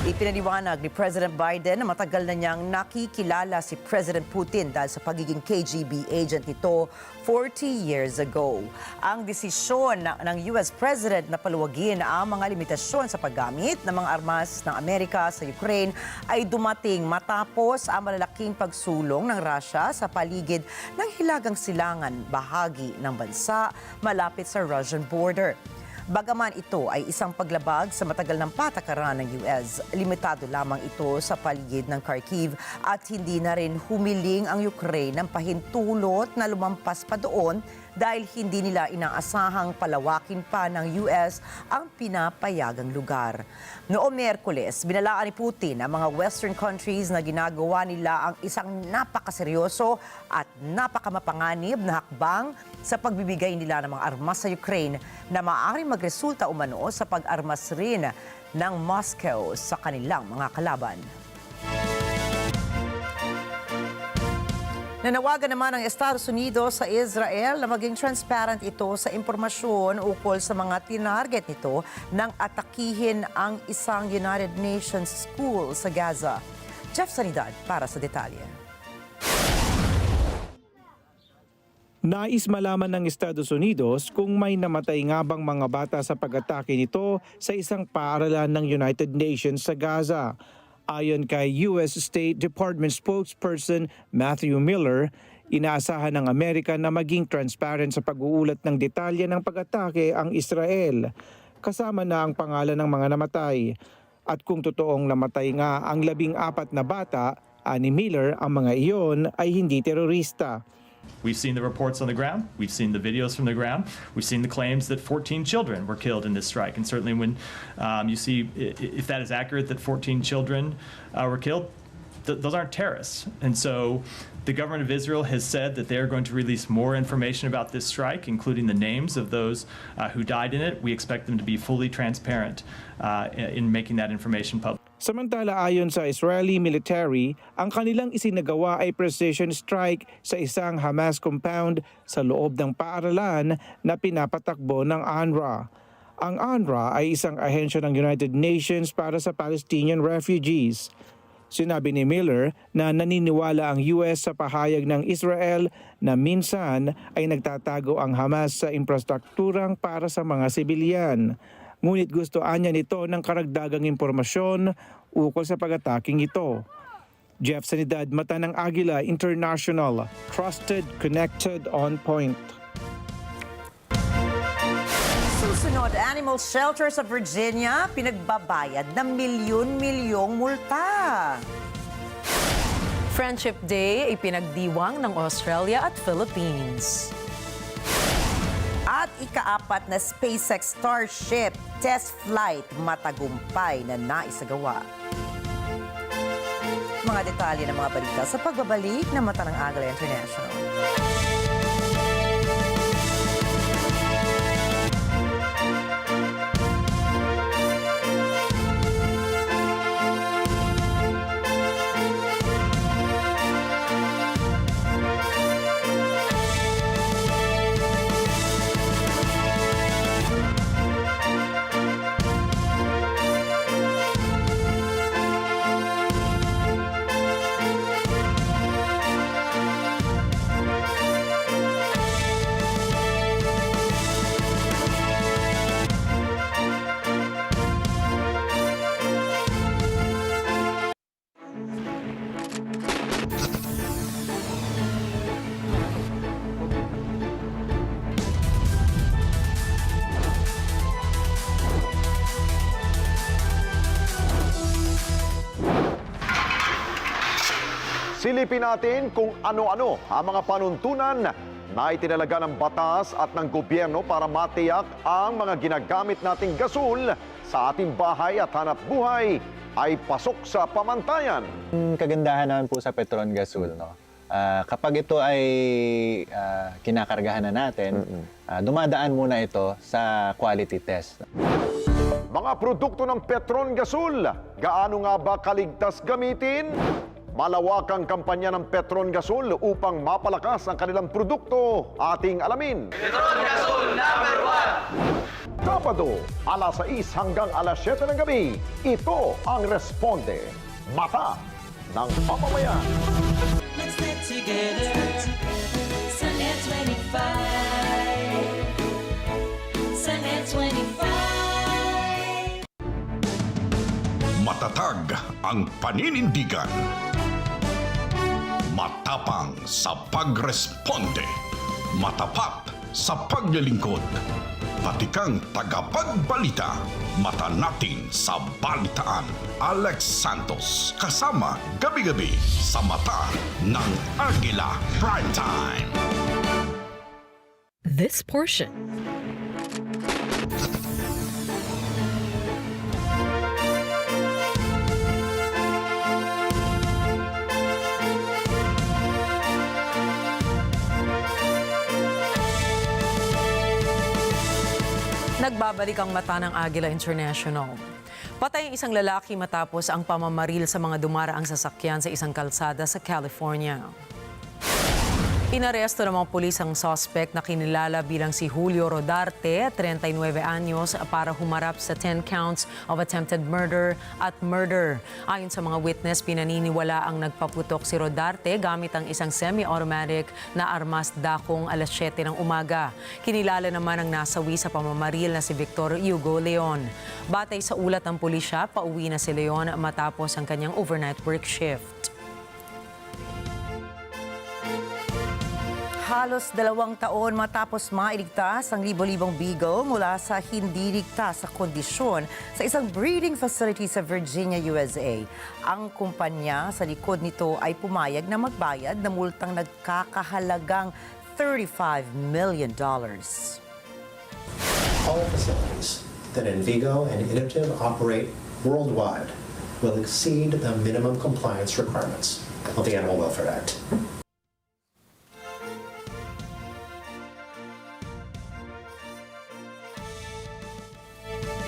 Ipinaliwanag ni President Biden na matagal na niyang nakikilala si President Putin dahil sa pagiging KGB agent nito 40 years ago. Ang desisyon ng US President na paluwagin ang mga limitasyon sa paggamit ng mga armas ng Amerika sa Ukraine ay dumating matapos ang malalaking pagsulong ng Russia sa paligid ng Hilagang Silangan, bahagi ng bansa malapit sa Russian border. Bagaman ito ay isang paglabag sa matagal ng patakaran ng US, limitado lamang ito sa paligid ng Kharkiv at hindi na rin humiling ang Ukraine ng pahintulot na lumampas pa doon dahil hindi nila inaasahang palawakin pa ng US ang pinapayagang lugar. Noong Miyerkules, binalaan ni Putin ang mga Western countries na ginagawa nila ang isang napakaseryoso at napakamapanganib na hakbang sa pagbibigay nila ng mga armas sa Ukraine na maaaring magresulta umano sa pag-armas rin ng Moscow sa kanilang mga kalaban. Nanawagan naman ang Estados Unidos sa Israel na maging transparent ito sa impormasyon ukol sa mga tinarget nito nang atakihin ang isang United Nations school sa Gaza. Jeff Sanidad para sa detalye. Nais malaman ng Estados Unidos kung may namatay nga bang mga bata sa pag-atake nito sa isang paaralan ng United Nations sa Gaza. Ayon kay US State Department spokesperson Matthew Miller, inaasahan ng Amerika na maging transparent sa pag-uulat ng detalye ng pag-atake ang Israel, kasama na ang pangalan ng mga namatay. At kung totoong namatay nga ang 14 na bata, ani Miller, ang mga iyon ay hindi terorista. We've seen the reports on the ground. We've seen the videos from the ground. We've seen the claims that 14 children were killed in this strike. And certainly when you see, if that is accurate, that 14 children were killed, those aren't terrorists. And so the government of Israel has said that they're going to release more information about this strike, including the names of those who died in it. We expect them to be fully transparent in making that information public. Samantala ayon sa Israeli military, ang kanilang isinagawa ay precision strike sa isang Hamas compound sa loob ng paaralan na pinapatakbo ng UNRWA. Ang UNRWA ay isang ahensya ng United Nations para sa Palestinian refugees. Sinabi ni Miller na naniniwala ang US sa pahayag ng Israel na minsan ay nagtatago ang Hamas sa infrastrukturang para sa mga sibilyan. Ngunit gusto anya nito ng karagdagang impormasyon ukol sa pag-ataking ito. Jeff Sanidad, Mata ng Agila International. Trusted, connected, on point. Susunod, animal shelter sa Virginia, pinagbabayad ng milyon-milyong multa. Friendship Day ay pinagdiwang ng Australia at Philippines. At ika-4 na SpaceX Starship test flight matagumpay na naisagawa. Mga detalye ng mga balita sa pagbabalik ng Mata ng Agila International. Silipin natin kung ano-ano ang mga panuntunan na itinalaga ng batas at ng gobyerno para matiyak ang mga ginagamit nating gasol sa ating bahay at hanap buhay ay pasok sa pamantayan. Kagandahan naman po sa Petron Gasol, no? Kapag ito ay kinakargahan na natin, dumadaan muna ito sa quality test. Mga produkto ng Petron Gasol, gaano nga ba kaligtas gamitin? Malawakang kampanya ng Petron Gasol upang mapalakas ang kanilang produkto. Ating alamin. Petron Gasol #1. Sabado, alas 6 hanggang alas 7 ng gabi. Ito ang Responde, Mata ng Mamamayan. Let's get together. Sunday 25. Sunday 25. Matatag ang paninindigan. Matapang sa pagresponde. Matapat sa paglilingkod. Batikang tagapagbalita. Mata natin sa balitaan. Alex Santos kasama gabi-gabi sa Mata ng Agila Primetime. This portion Nagbabalik ang mata ng Agila International. Patay ang isang lalaki matapos ang pamamaril sa mga dumaraang sasakyan sa isang kalsada sa California. Inaresto ng mga pulis ang suspect na kinilala bilang si Julio Rodarte, 39 anyos, para humarap sa 10 counts of attempted murder at murder. Ayon sa mga witness, pinaniniwala ang nagpaputok si Rodarte gamit ang isang semi-automatic na armas dakong alas 7 ng umaga. Kinilala naman ang nasawi sa pamamaril na si Victor Hugo Leon. Batay sa ulat ng pulisya, pauwi na si Leon matapos ang kanyang overnight work shift. Halos 2 taon matapos mailigtas ang libo-libong beagle mula sa hindi ligtas sa kondisyon sa isang breeding facility sa Virginia, USA. Ang kumpanya sa likod nito ay pumayag na magbayad na multang nagkakahalagang $35 million. All facilities that Envigo and Innovative operate worldwide will exceed the minimum compliance requirements of the Animal Welfare Act.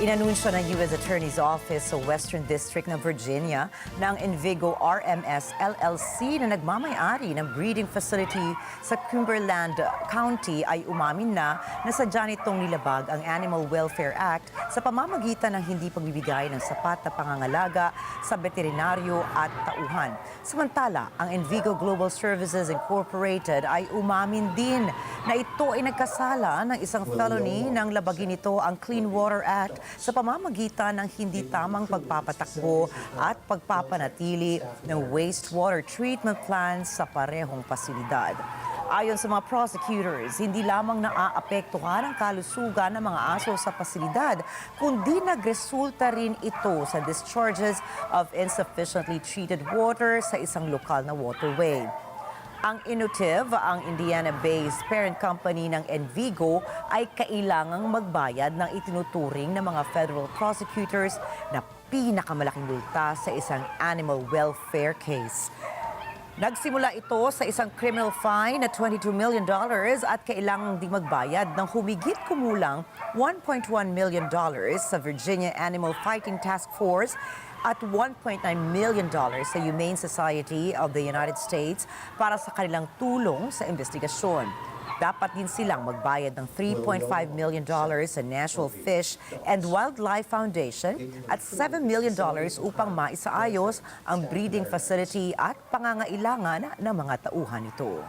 Inanunsyo ng U.S. Attorney's Office sa Western District ng Virginia na ang Envigo RMS LLC na nagmamay-ari ng breeding facility sa Cumberland County ay umamin na sadya nitong nilabag ang Animal Welfare Act sa pamamagitan ng hindi pagbibigay ng sapat na pangangalaga sa veterinaryo at tauhan. Samantala, ang Envigo Global Services Incorporated ay umamin din na ito ay nagkasala ng isang felony nang labagin ito ang Clean Water Act sa pamamagitan ng hindi tamang pagpapatakbo at pagpapanatili ng wastewater treatment plants sa parehong pasilidad. Ayon sa mga prosecutors, hindi lamang naaapektuhan ang kalusugan ng mga aso sa pasilidad, kundi nagresulta rin ito sa discharges of insufficiently treated water sa isang lokal na waterway. Ang Innovative, ang Indiana-based parent company ng Envigo, ay kailangang magbayad ng itinuturing ng mga federal prosecutors na pinakamalaking multa sa isang animal welfare case. Nagsimula ito sa isang criminal fine na $22 million at kailangang di magbayad ng humigit kumulang $1.1 million sa Virginia Animal Fighting Task Force at $1.9 million sa Humane Society of the United States para sa kanilang tulong sa investigasyon. Dapat din silang magbayad ng $3.5 million sa National Fish and Wildlife Foundation at $7 million upang maisaayos ang breeding facility at pangangailangan ng mga tauhan nito.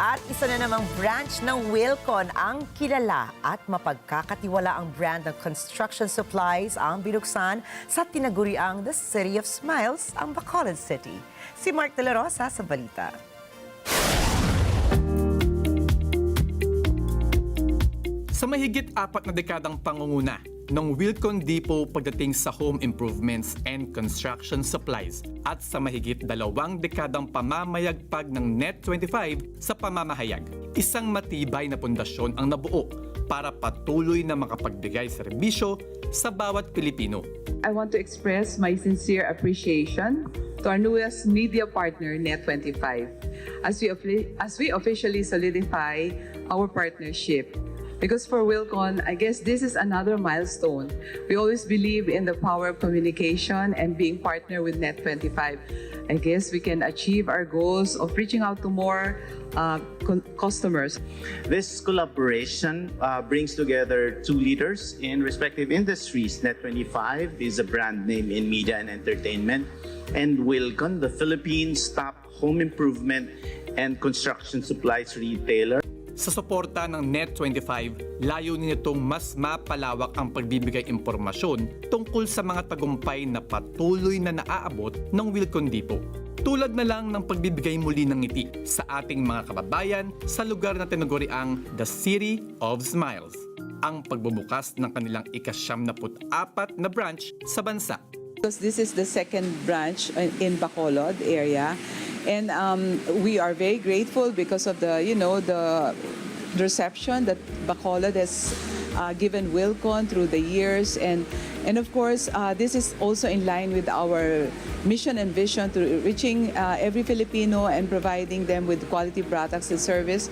At isa na namang branch ng Wilcon ang kilala at mapagkakatiwalaang brand ng construction supplies ang binuksan sa tinaguriang The City of Smiles, ang Bacolod City. Si Mark De La Rosa sa balita. Sa mahigit 4 na dekadang pangunguna ng Wilcon Depot pagdating sa home improvements and construction supplies at sa mahigit 2 dekadang pamamayagpag ng Net25 sa pamamahayag, isang matibay na pundasyon ang nabuo para patuloy na makapagbigay serbisyo sa bawat Pilipino. I want to express my sincere appreciation to our newest media partner, Net25, as we officially solidify our partnership. Because for Wilcon, I guess this is another milestone. We always believe in the power of communication and being partner with Net25. I guess we can achieve our goals of reaching out to more customers. This collaboration brings together two leaders in respective industries. Net25 is a brand name in media and entertainment, and Wilcon, the Philippines' top home improvement and construction supplies retailer. Sa suporta ng Net25, layunin nitong mas mapalawak ang pagbibigay impormasyon tungkol sa mga tagumpay na patuloy na naaabot ng Wilcon Depot. Tulad na lang ng pagbibigay muli ng ngiti sa ating mga kababayan sa lugar na tinaguriang The City of Smiles, ang pagbubukas ng kanilang ika-74 na branch sa bansa. Because this is the second branch in Bacolod area. And we are very grateful because of the reception that Bacolod has given Wilcon through the years, and of course this is also in line with our mission and vision to reaching every Filipino and providing them with quality products and service.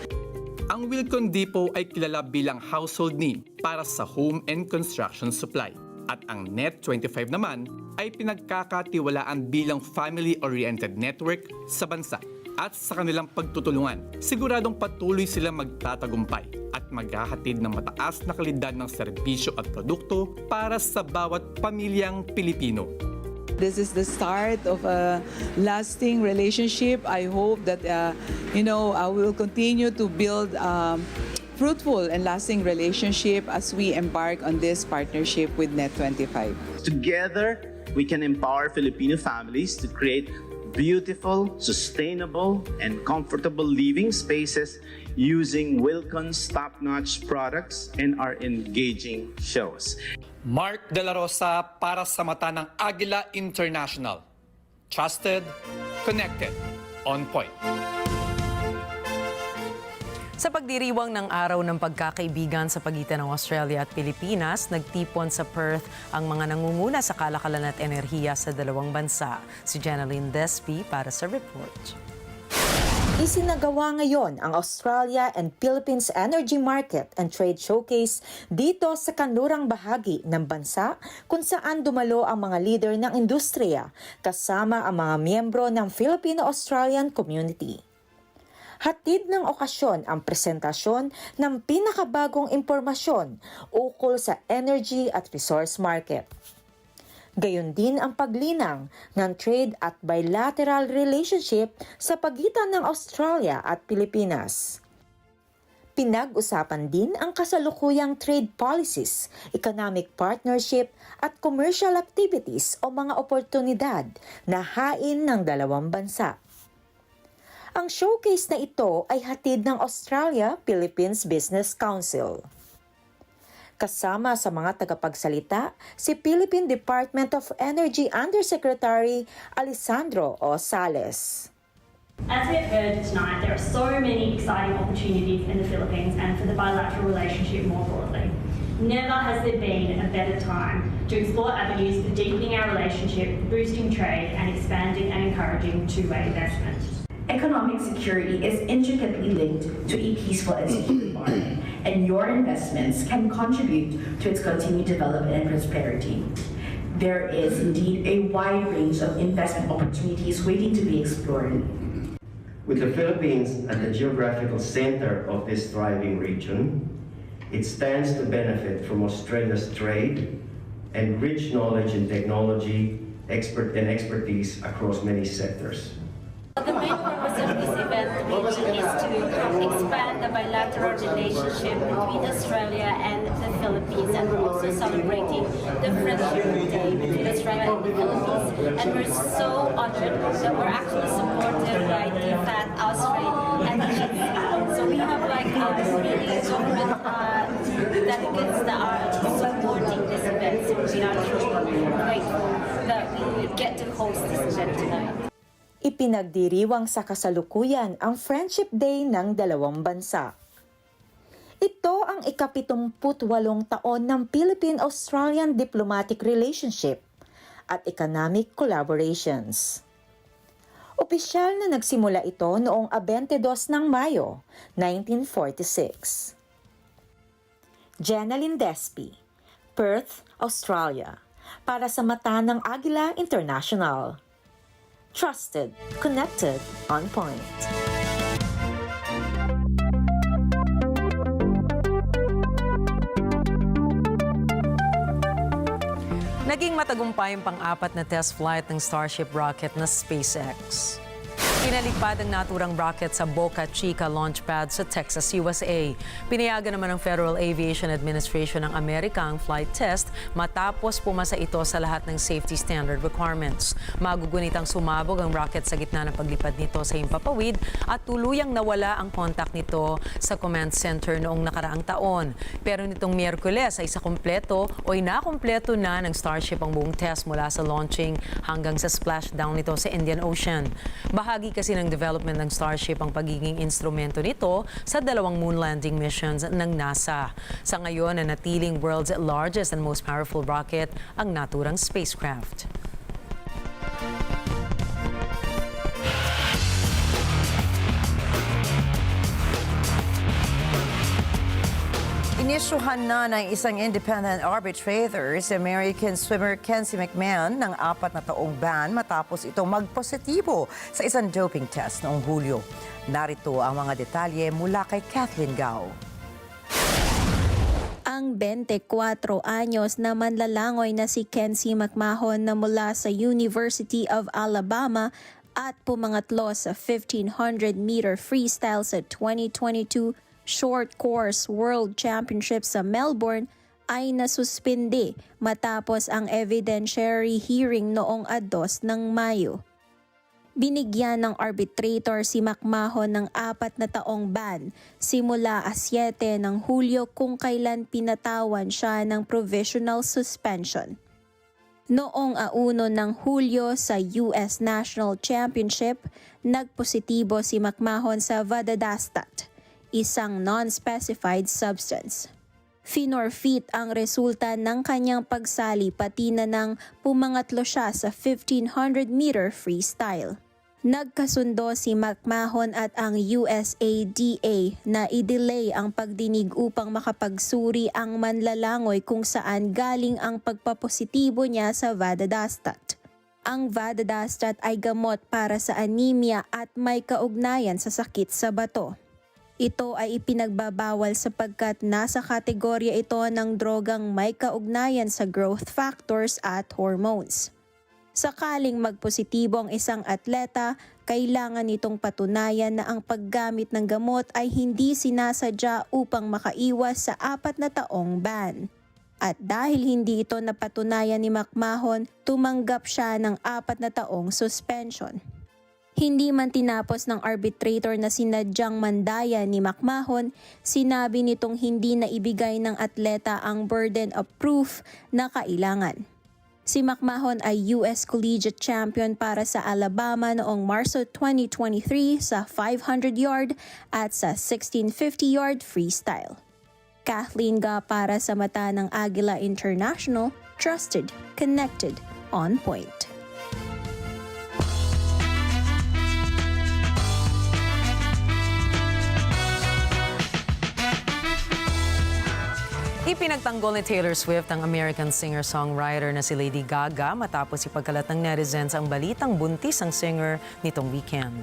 Ang Wilcon Depot ay kilala bilang household name para sa home and construction supply. At ang Net25 naman ay pinagkakatiwalaan bilang family-oriented network sa bansa. At sa kanilang pagtutulungan, siguradong patuloy silang magtatagumpay at maghahatid ng mataas na kalidad ng serbisyo at produkto para sa bawat pamilyang Pilipino. This is the start of a lasting relationship. I hope that we will continue to build fruitful and lasting relationship as we embark on this partnership with Net25. Together, we can empower Filipino families to create beautiful, sustainable, and comfortable living spaces using Wilcon's top-notch products and our engaging shows. Mark De La Rosa para sa mata ng Agila International. Trusted, connected, on point. Sa pagdiriwang ng Araw ng Pagkakaibigan sa pagitan ng Australia at Pilipinas, nagtipon sa Perth ang mga nangunguna sa kalakalan at enerhiya sa dalawang bansa. Si Jeneline Despi para sa report. Isinagawa ngayon ang Australia and Philippines Energy Market and Trade Showcase dito sa kanlurang bahagi ng bansa kung saan dumalo ang mga leader ng industriya kasama ang mga miyembro ng Filipino-Australian Community. Hatid ng okasyon ang presentasyon ng pinakabagong impormasyon ukol sa energy at resource market. Gayon din ang paglinang ng trade at bilateral relationship sa pagitan ng Australia at Pilipinas. Pinag-usapan din ang kasalukuyang trade policies, economic partnership at commercial activities o mga oportunidad na hain ng dalawang bansa. Ang showcase na ito ay hatid ng Australia-Philippines Business Council. Kasama sa mga tagapagsalita, si Philippine Department of Energy Undersecretary Alessandro Osales. As we have heard tonight, there are so many exciting opportunities in the Philippines and for the bilateral relationship more broadly. Never has there been a better time to explore avenues for deepening our relationship, boosting trade and expanding and encouraging two-way investment. Economic security is intricately linked to a peaceful and secure environment, and your investments can contribute to its continued development and prosperity. There is indeed a wide range of investment opportunities waiting to be explored. With the Philippines at the geographical center of this thriving region, it stands to benefit from Australia's trade and rich knowledge in technology, expertise across many sectors. The main purpose of this event really is to expand the bilateral relationship between Australia and the Philippines, and we're also celebrating the Friendship Day between Australia and the Philippines, and we're so honored that we're actually supported by DFAT, Australia, and the So we have like really government activists that are supporting this event. So we are truly grateful that we get to host this event tonight. Ipinagdiriwang sa kasalukuyan ang Friendship Day ng dalawang bansa. Ito ang ika-78 taon ng Philippine-Australian diplomatic relationship at economic collaborations. Opisyal na nagsimula ito noong 22 ng Mayo, 1946. Jenaline Despi, Perth, Australia, para sa mata ng Agila International. Trusted, connected, on point. Naging matagumpay ang pang-apat na test flight ng Starship rocket na SpaceX. Pinalipad ang naturang rocket sa Boca Chica launchpad sa Texas, USA. Pinayagan naman ng Federal Aviation Administration ng Amerika ang flight test matapos pumasa ito sa lahat ng safety standard requirements. Magugunitang sumabog ang rocket sa gitna ng paglipad nito sa himpapawid at tuluyang nawala ang contact nito sa command center noong nakaraang taon. Pero nitong Miyerkules ay nakumpleto na ng Starship ang buong test mula sa launching hanggang sa splashdown nito sa Indian Ocean. Bahagi kasi ng development ng Starship ang pagiging instrumento nito sa 2 moon landing missions ng NASA. Sa ngayon, nanatiling world's largest and most powerful rocket ang naturang spacecraft. Inisyuhan na ng isang independent arbitrator si American swimmer Kenzie McMahon ng 4 na taong ban matapos itong magpositibo sa isang doping test noong Hulyo. Narito ang mga detalye mula kay Kathleen Gao. Ang 24 anyos na manlalangoy na si Kenzie McMahon na mula sa University of Alabama at pumangatlo sa 1500-meter freestyle sa 2022 Short Course World Championship sa Melbourne ay nasuspindi matapos ang evidentiary hearing noong 2 ng Mayo. Binigyan ng arbitrator si McMahon ng 4 na taong ban simula 7 ng Hulyo kung kailan pinatawan siya ng provisional suspension. Noong 1 ng Hulyo sa US National Championship, nagpositibo si McMahon sa vadadustat, isang non-specified substance. Finorfeit ang resulta ng kanyang pagsali pati na nang pumangatlo siya sa 1500-meter freestyle. Nagkasundo si McMahon at ang USADA na i-delay ang pagdinig upang makapagsuri ang manlalangoy kung saan galing ang pagpapositibo niya sa vadadustat. Ang vadadustat ay gamot para sa anemia at may kaugnayan sa sakit sa bato. Ito ay ipinagbabawal sapagkat nasa kategorya ito ng drogang may kaugnayan sa growth factors at hormones. Sakaling magpositibo ang isang atleta, kailangan nitong patunayan na ang paggamit ng gamot ay hindi sinasadya upang makaiwas sa 4 na taong ban. At dahil hindi ito napatunayan ni McMahon, tumanggap siya ng 4 na taong suspension. Hindi man tinapos ng arbitrator na sinadyang mandaya ni McMahon, sinabi nitong hindi na ibigay ng atleta ang burden of proof na kailangan. Si McMahon ay US Collegiate Champion para sa Alabama noong Marso 2023 sa 500-yard at sa 1650-yard freestyle. Kathleen Ga para sa mata ng Agila International, trusted, connected, on point. Ipinagtanggol ni Taylor Swift ang American singer-songwriter na si Lady Gaga matapos ipagkalat ng netizens ang balitang buntis ang singer nitong weekend.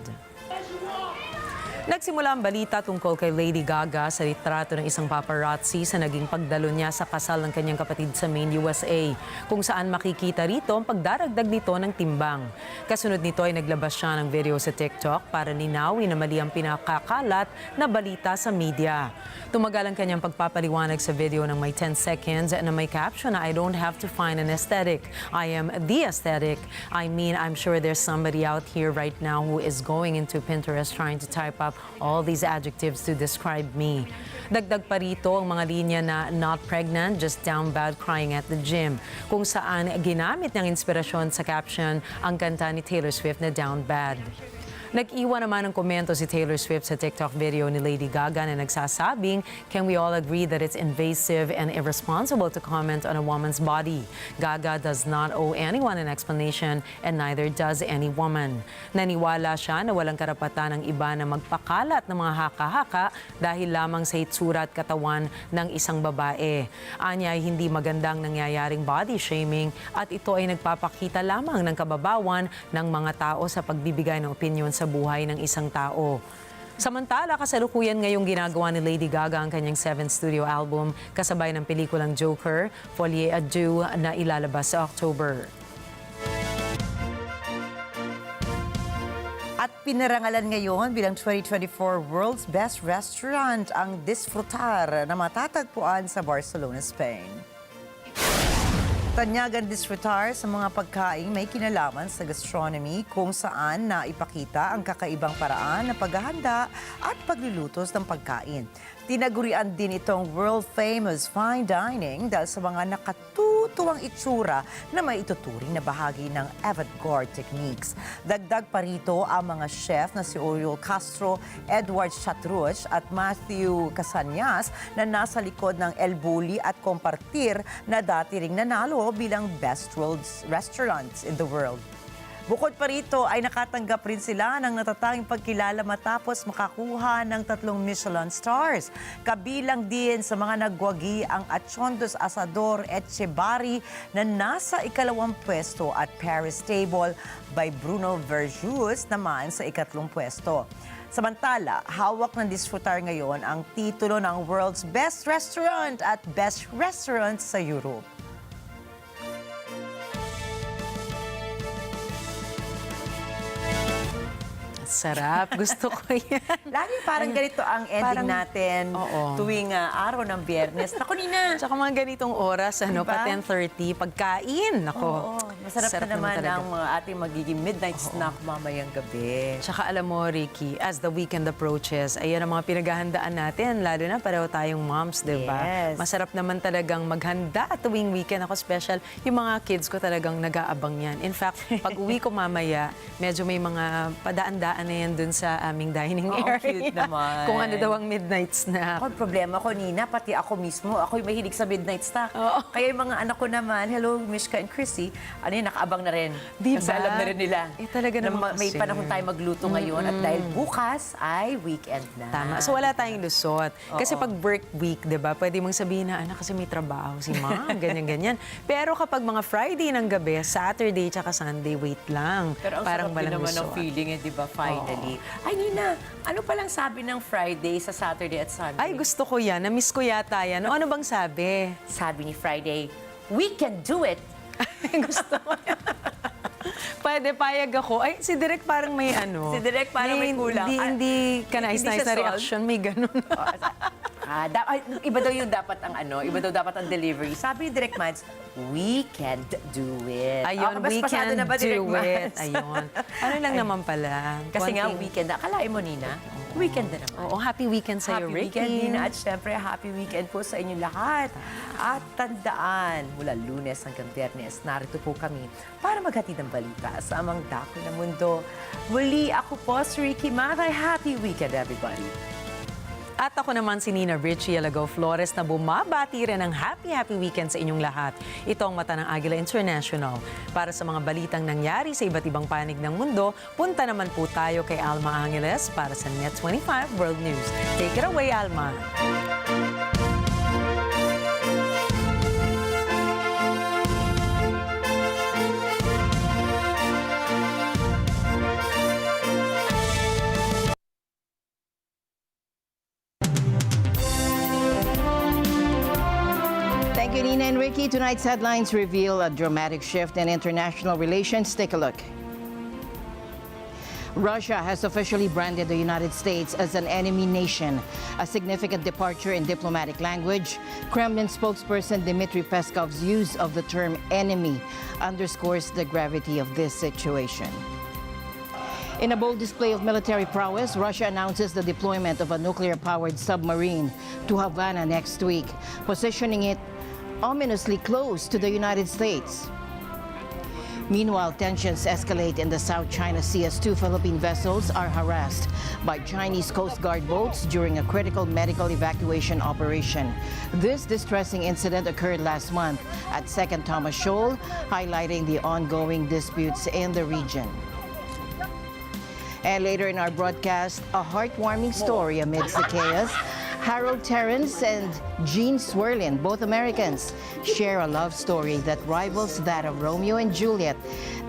Nagsimula ang balita tungkol kay Lady Gaga sa litrato ng isang paparazzi sa naging pagdalo niya sa kasal ng kanyang kapatid sa Maine, USA, kung saan makikita rito ang pagdaragdag nito ng timbang. Kasunod nito ay naglabas siya ng video sa TikTok para linawin na mali ang pinakakalat na balita sa media. Tumagal ang kanyang pagpapaliwanag sa video ng may 10 seconds na may caption na I don't have to find an aesthetic. I am the aesthetic. I mean, I'm sure there's somebody out here right now who is going into Pinterest trying to type up all these adjectives to describe me. Dagdag pa rito ang mga linya na not pregnant, just down bad crying at the gym, kung saan ginamit ng inspirasyon sa caption ang kanta ni Taylor Swift na Down Bad. Nag-iwan naman ng komento si Taylor Swift sa TikTok video ni Lady Gaga na nagsasabing, can we all agree that it's invasive and irresponsible to comment on a woman's body? Gaga does not owe anyone an explanation and neither does any woman. Naniwala siya na walang karapatan ng iba na magpakalat ng mga haka-haka dahil lamang sa itsura at katawan ng isang babae. Anya ay hindi magandang nangyayaring body shaming at ito ay nagpapakita lamang ng kababawan ng mga tao sa pagbibigay ng opinyon sa buhay ng isang tao. Samantala, kasalukuyan ngayong ginagawa ni Lady Gaga ang kanyang 7th studio album kasabay ng pelikulang Joker, Folie à Deux na ilalabas sa October. At pinarangalan ngayon bilang 2024 World's Best Restaurant ang Disfrutar na matatagpuan sa Barcelona, Spain. Tanyagan Disfrutar sa mga pagkain may kinalaman sa gastronomy kung saan na ipakita ang kakaibang paraan ng paghahanda at paglulutos ng pagkain. Tinagurian din itong world-famous fine dining dahil sa mga nakatutuwang itsura na may ituturing na bahagi ng avant-garde techniques. Dagdag pa rito ang mga chef na si Oriol Castro, Edward Chatruch at Matthew Casanyas na nasa likod ng El Bulli at Compartir na dati ring nanalo bilang Best World Restaurants in the World. Bukod pa rito ay nakatanggap rin sila ng natatanging pagkilala matapos makakuha ng 3 Michelin stars. Kabilang din sa mga nagwagi ang Achondos Asador Etchebarri na nasa ika-2 pwesto at Paris Table by Bruno Verjus naman sa ika-3 pwesto. Samantala, hawak ng Disfrutar ngayon ang titulo ng World's Best Restaurant at Best Restaurant sa Europe. Sarap. Gusto ko yan. Lagi parang ganito ang ending natin tuwing araw ng Biyernes. Naku, Nina! Tsaka mga ganitong oras, Diba? pa 10:30, pagkain. Nako. Masarap Sarap na naman talaga. ang mga ating magiging midnight snack mamayang gabi. Tsaka alam mo, Ricky, as the weekend approaches, ayan ang mga pinaghahandaan natin, lalo na pareho tayong moms, di ba? Yes. Masarap naman talagang maghanda tuwing weekend. Ako special, yung mga kids ko talagang nag-aabang yan. In fact, pag uwi ko mamaya, medyo may mga padaan-daan na yan dun sa aming dining area. Cute naman. Kung ano daw ang midnight snack. Ako, problema ko, Nina, pati ako mismo, ako'y mahilig sa midnight snack. Kaya yung mga anak ko naman, hello, Mishka and Chrissy, nakaabang na rin. Diba? Kasi alam na rin nila. Talaga na naman may kasi. panahon tayo magluto ngayon at dahil bukas ay weekend na. Tama. So wala tayong lusot. Kasi pag work week, di ba, pwede mong sabihin na, anak, kasi may trabaho si ma'am, ganyan-ganyan. Pero kapag mga Friday ng gabi, Saturday tsaka Sunday, wait lang. Pero ang parang sarap din walang naman ng lusot. feeling, di ba, finally. Ay, Nina, ano palang sabi ng Friday sa Saturday at Sunday? Ay, gusto ko yan. Na-miss ko yata yan. Ano bang sabi? Sabi ni Friday, we can do it. Gusto ko yan. Pwede, payag ako. Ay, si Direk parang may ano. Si Direk parang may kulang. Hindi ka nais-nais na reaction. May ganun. Iba daw yung dapat ang iba daw dapat ang delivery. Sabi ni Direk Mads, we can do it. Ayun, we can na ba, Direk do it. Mads? Ayun. Ano lang naman pala. Kasi nga, Konting- weekend. Akalain mo, Nina, weekend na naman. Oo, happy weekend sa'yo, Happy Ricky. weekend, Nina. At syempre, happy weekend po sa inyong lahat. At tandaan, mula Lunes hanggang Biyernes, narito po kami para maghatid ng balita sa amang dako ng mundo. Muli, ako po si Ricky Matay. Happy weekend, everybody. At ako naman si Nina Richie Alagaw Flores na bumabati rin ng happy weekend sa inyong lahat. Ito ang mata ng Agila International. Para sa mga balitang nangyari sa iba't ibang panig ng mundo, punta naman po tayo kay Alma Angeles para sa Net25 World News. Take it away, Alma. Thank you, Nina and Ricky. Tonight's headlines reveal a dramatic shift in international relations. Take a look. Russia has officially branded the United States as an enemy nation, a significant departure in diplomatic language. Kremlin spokesperson Dmitry Peskov's use of the term enemy underscores the gravity of this situation. In a bold display of military prowess, Russia announces the deployment of a nuclear-powered submarine to Havana next week, positioning it ominously close to the United States. Meanwhile, tensions escalate in the South China Sea as two Philippine vessels are harassed by Chinese Coast Guard boats during a critical medical evacuation operation. This distressing incident occurred last month at Second Thomas Shoal, highlighting the ongoing disputes in the region. And later in our broadcast, a heartwarming story amidst the chaos. Harold Terrence and Jean Swerlin, both Americans, share a love story that rivals that of Romeo and Juliet.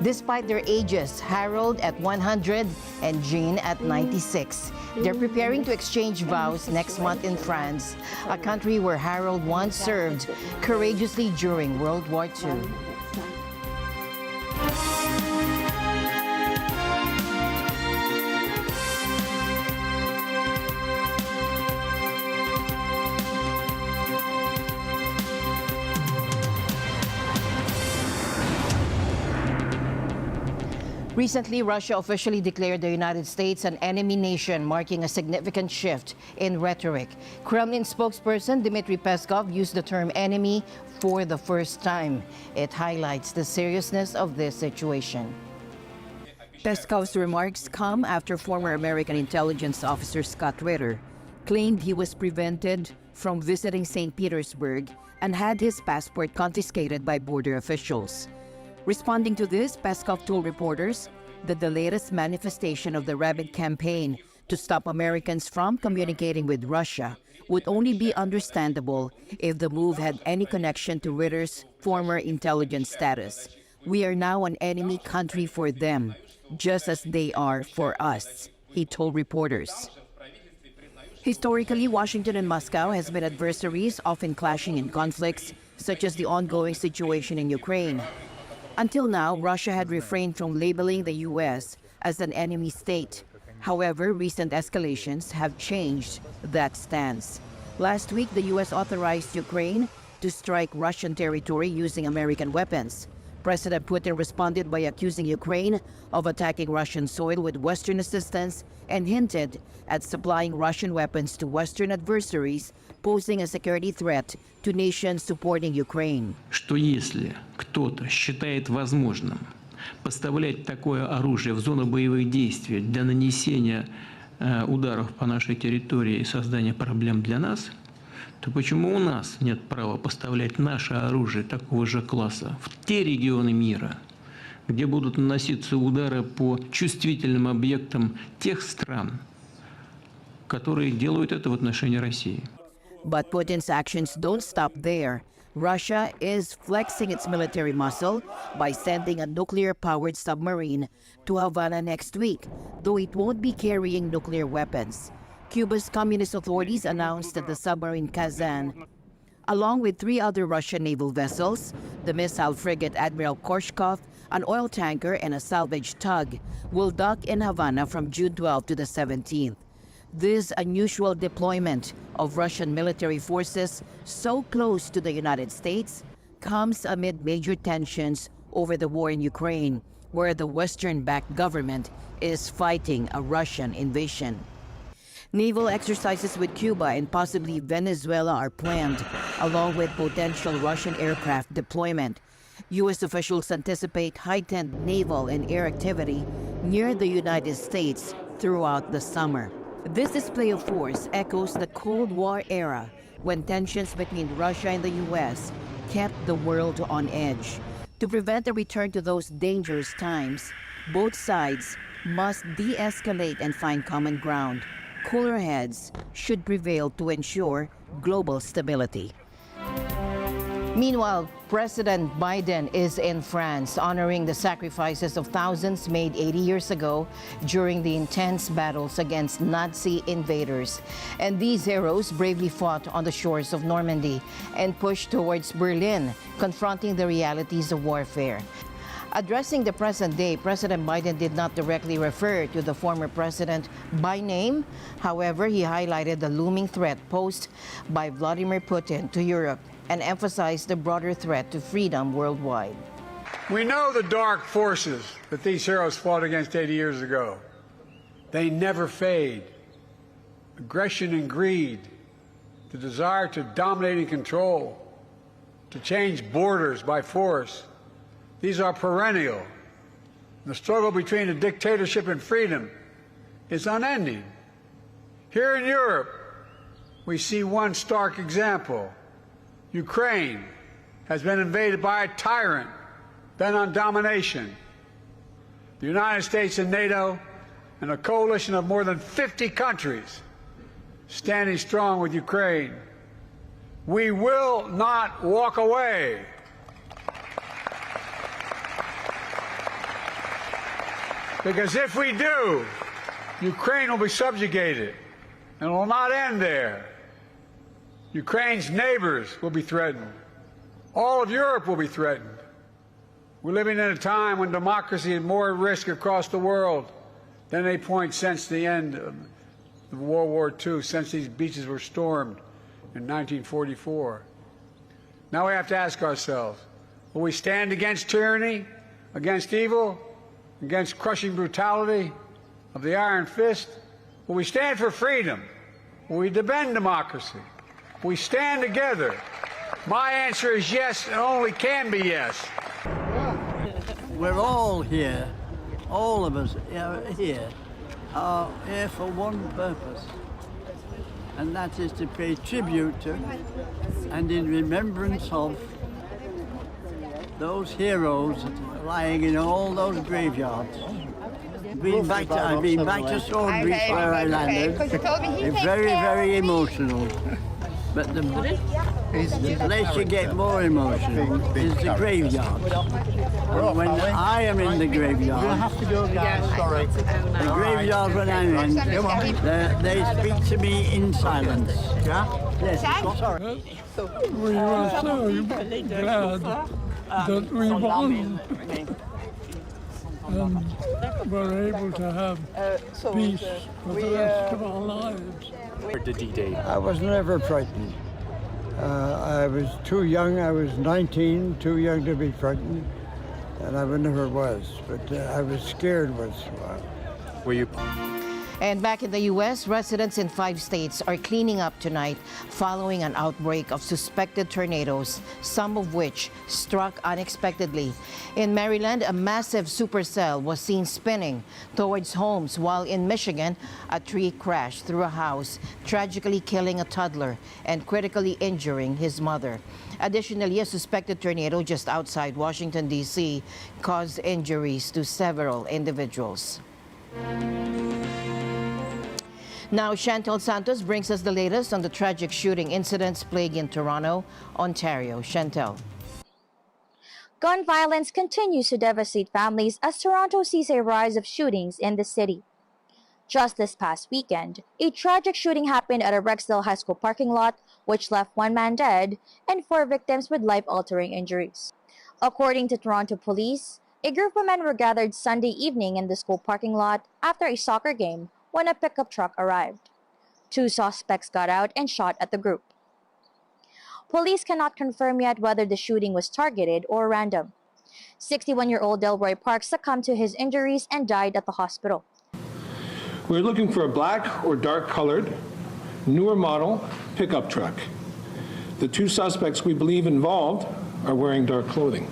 Despite their ages, Harold at 100 and Jean at 96. They're preparing to exchange vows next month in France, a country where Harold once served courageously during World War II. Recently, Russia officially declared the United States an enemy nation, marking a significant shift in rhetoric. Kremlin spokesperson Dmitry Peskov used the term enemy for the first time. It highlights the seriousness of this situation. Peskov's remarks come after former American intelligence officer Scott Ritter claimed he was prevented from visiting St. Petersburg and had his passport confiscated by border officials. Responding to this, Peskov told reporters that the latest manifestation of the rabid campaign to stop Americans from communicating with Russia would only be understandable if the move had any connection to Ritter's former intelligence status. We are now an enemy country for them, just as they are for us, he told reporters. Historically, Washington and Moscow has been adversaries, often clashing in conflicts, such as the ongoing situation in Ukraine. Until now, Russia had refrained from labeling the U.S. as an enemy state. However, recent escalations have changed that stance. Last week, the U.S. authorized Ukraine to strike Russian territory using American weapons. President Putin responded by accusing Ukraine of attacking Russian soil with Western assistance and hinted at supplying Russian weapons to Western adversaries, posing a security threat to nations supporting Ukraine. Что если кто-то считает возможным поставлять такое оружие в зону боевых действий для нанесения ударов по нашей территории и создания проблем для нас, то почему у нас нет права поставлять наше оружие такого же класса в те регионы мира, где будут наноситься удары по чувствительным объектам тех стран, которые делают это в отношении России? But Putin's actions don't stop there. Russia is flexing its military muscle by sending a nuclear-powered submarine to Havana next week, though it won't be carrying nuclear weapons. Cuba's communist authorities announced that the submarine Kazan, along with 3 other Russian naval vessels, the missile frigate Admiral Korshkov, an oil tanker, and a salvage tug, will dock in Havana from June 12 to the 17th. This unusual deployment of Russian military forces so close to the United States comes amid major tensions over the war in Ukraine, where the Western-backed government is fighting a Russian invasion. Naval exercises with Cuba and possibly Venezuela are planned, along with potential Russian aircraft deployment. U.S. officials anticipate heightened naval and air activity near the United States throughout the summer. This display of force echoes the Cold War era, when tensions between Russia and the U.S. kept the world on edge. To prevent a return to those dangerous times, both sides must de-escalate and find common ground. Cooler heads should prevail to ensure global stability. Meanwhile, President Biden is in France, honoring the sacrifices of thousands made 80 years ago during the intense battles against Nazi invaders. And these heroes bravely fought on the shores of Normandy and pushed towards Berlin, confronting the realities of warfare. Addressing the present day, President Biden did not directly refer to the former president by name. However, he highlighted the looming threat posed by Vladimir Putin to Europe and emphasized the broader threat to freedom worldwide. We know the dark forces that these heroes fought against 80 years ago. They never fade. Aggression and greed, the desire to dominate and control, to change borders by force, these are perennial. The struggle between a dictatorship and freedom is unending. Here in Europe, we see one stark example. Ukraine has been invaded by a tyrant bent on domination. The United States and NATO and a coalition of more than 50 countries standing strong with Ukraine. We will not walk away. Because if we do, Ukraine will be subjugated, and it will not end there. Ukraine's neighbors will be threatened. All of Europe will be threatened. We're living in a time when democracy is more at risk across the world than at any point since the end of World War II, since these beaches were stormed in 1944. Now we have to ask ourselves, will we stand against tyranny, against evil, against crushing brutality of the iron fist? Will we stand for freedom? Will we defend democracy? Will we stand together? My answer is yes, and only can be yes. We're all here, all of us here, are here for one purpose, and that is to pay tribute to and in remembrance of those heroes lying in all those graveyards. I've been back to Swordbridge where I landed. It's very, very emotional. But the place you get more emotional is the graveyard. And when I am in the graveyard, the graveyard when I'm in, they speak to me in silence. Yes, sorry. We were so glad that we won and were able to have peace for the rest of our lives. The D-Day. I was never frightened. I was too young. I was 19, too young to be frightened, and I never was. But I was scared once in a while. Were you? And back in the U.S., residents in 5 states are cleaning up tonight following an outbreak of suspected tornadoes, some of which struck unexpectedly. In Maryland, a massive supercell was seen spinning towards homes, while in Michigan, a tree crashed through a house, tragically killing a toddler and critically injuring his mother. Additionally, a suspected tornado just outside Washington, D.C. caused injuries to several individuals. Now, Chantel Santos brings us the latest on the tragic shooting incidents plaguing Toronto, Ontario. Chantel. Gun violence continues to devastate families as Toronto sees a rise of shootings in the city. Just this past weekend, a tragic shooting happened at a Rexdale High School parking lot, which left 1 man dead and 4 victims with life-altering injuries. According to Toronto police, a group of men were gathered Sunday evening in the school parking lot after a soccer game when a pickup truck arrived. 2 suspects got out and shot at the group. Police cannot confirm yet whether the shooting was targeted or random. 61-year-old Delroy Park succumbed to his injuries and died at the hospital. We're looking for a black or dark colored, newer model pickup truck. The 2 suspects we believe involved are wearing dark clothing.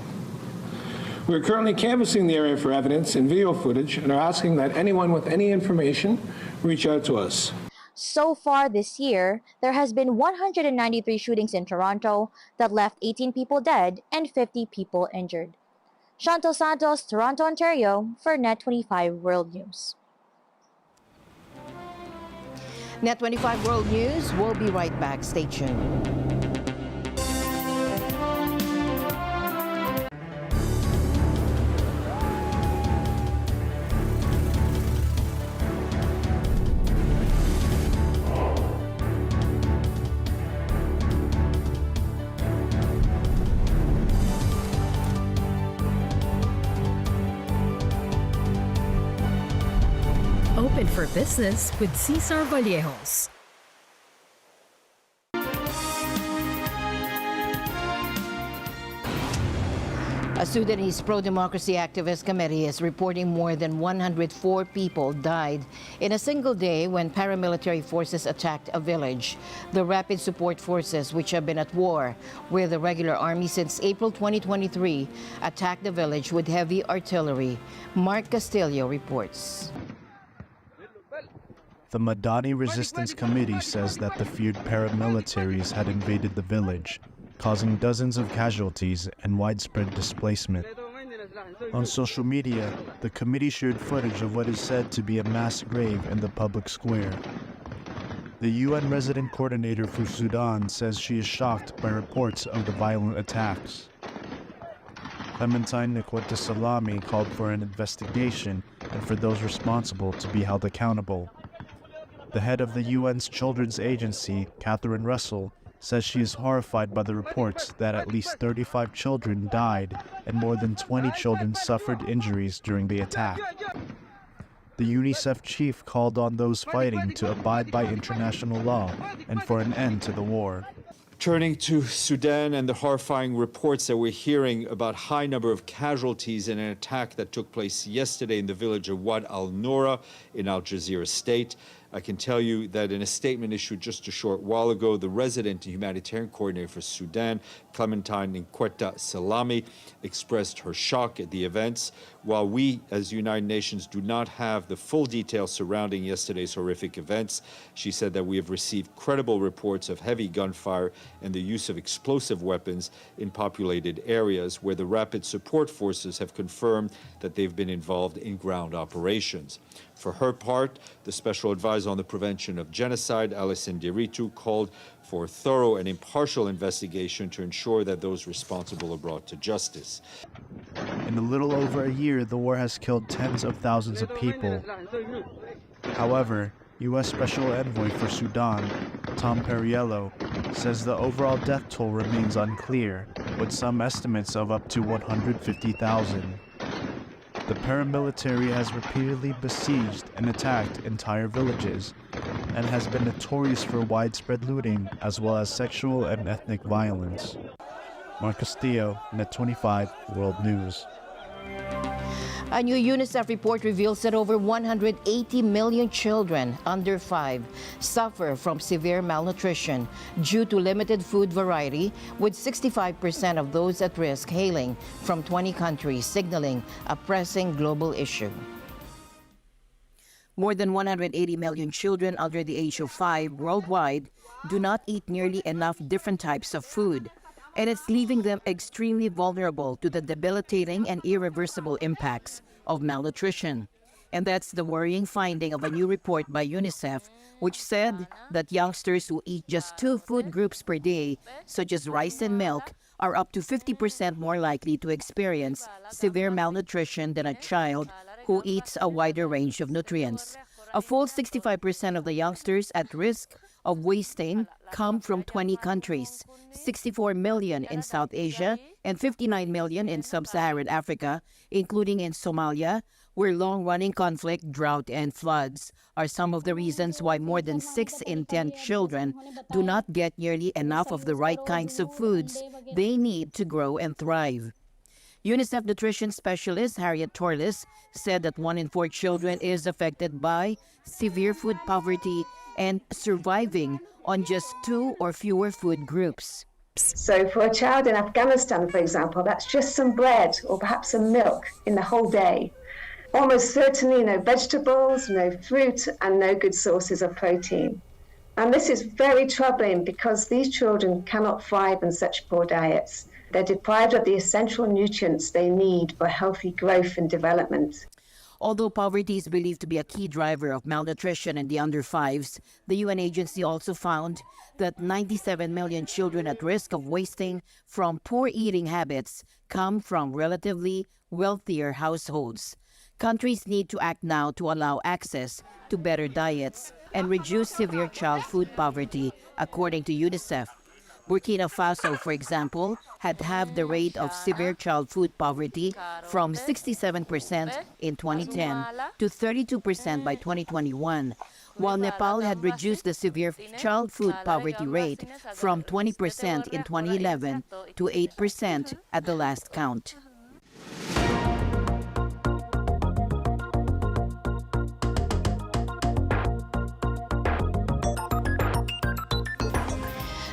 We're currently canvassing the area for evidence and video footage and are asking that anyone with any information reach out to us. So far this year, there has been 193 shootings in Toronto that left 18 people dead and 50 people injured. Chantel Santos, Toronto, Ontario, for Net25 World News. Net25 World News. We'll be right back. Stay tuned. Open for business with Cesar Vallejos. A Sudanese pro-democracy activist committee is reporting more than 104 people died in a single day when paramilitary forces attacked a village. The Rapid Support Forces, which have been at war with the regular army since April 2023, attacked the village with heavy artillery. Mark Castillo reports. The Madani Resistance Committee says that the feared paramilitaries had invaded the village, causing dozens of casualties and widespread displacement. On social media, the committee shared footage of what is said to be a mass grave in the public square. The UN resident coordinator for Sudan says she is shocked by reports of the violent attacks. Clementine Nikweta Salami called for an investigation and for those responsible to be held accountable. The head of the UN's Children's Agency, Catherine Russell, says she is horrified by the reports that at least 35 children died and more than 20 children suffered injuries during the attack. The UNICEF chief called on those fighting to abide by international law and for an end to the war. Turning to Sudan and the horrifying reports that we're hearing about high number of casualties in an attack that took place yesterday in the village of Wad al-Noura in Al Jazeera State. I can tell you that in a statement issued just a short while ago, the resident humanitarian coordinator for Sudan, Clementine Nikweta Salami, expressed her shock at the events. While we, as United Nations, do not have the full details surrounding yesterday's horrific events, she said that we have received credible reports of heavy gunfire and the use of explosive weapons in populated areas where the Rapid Support Forces have confirmed that they've been involved in ground operations. For her part, the Special Advisor on the Prevention of Genocide, Alison Diritu, called for a thorough and impartial investigation to ensure that those responsible are brought to justice. In a little over a year, the war has killed tens of thousands of people. However, U.S. Special Envoy for Sudan, Tom Perriello, says the overall death toll remains unclear, with some estimates of up to 150,000. The paramilitary has repeatedly besieged and attacked entire villages and has been notorious for widespread looting as well as sexual and ethnic violence. Mark Castillo, Net25 World News. A new UNICEF report reveals that over 180 million children under 5 suffer from severe malnutrition due to limited food variety, with 65% of those at risk hailing from 20 countries, signaling a pressing global issue. More than 180 million children under the age of 5 worldwide do not eat nearly enough different types of food, and it's leaving them extremely vulnerable to the debilitating and irreversible impacts of malnutrition. And that's the worrying finding of a new report by UNICEF, which said that youngsters who eat just 2 food groups per day, such as rice and milk, are up to 50% more likely to experience severe malnutrition than a child who eats a wider range of nutrients. A full 65% of the youngsters at risk of wasting come from 20 countries, 64 million in South Asia and 59 million in sub-Saharan Africa, including in Somalia, where long-running conflict, drought, and floods are some of the reasons why more than 6 in 10 children do not get nearly enough of the right kinds of foods they need to grow and thrive. UNICEF nutrition specialist Harriet Torles said that 1 in 4 children is affected by severe food poverty and surviving on just 2 or fewer food groups. So for a child in Afghanistan, for example, that's just some bread or perhaps some milk in the whole day. Almost certainly no vegetables, no fruit, and no good sources of protein. And this is very troubling because these children cannot thrive on such poor diets. They're deprived of the essential nutrients they need for healthy growth and development. Although poverty is believed to be a key driver of malnutrition in the under 5s, the UN agency also found that 97 million children at risk of wasting from poor eating habits come from relatively wealthier households. Countries need to act now to allow access to better diets and reduce severe child food poverty, according to UNICEF. Burkina Faso, for example, had halved the rate of severe child food poverty from 67% in 2010 to 32% by 2021, while Nepal had reduced the severe child food poverty rate from 20% in 2011 to 8% at the last count.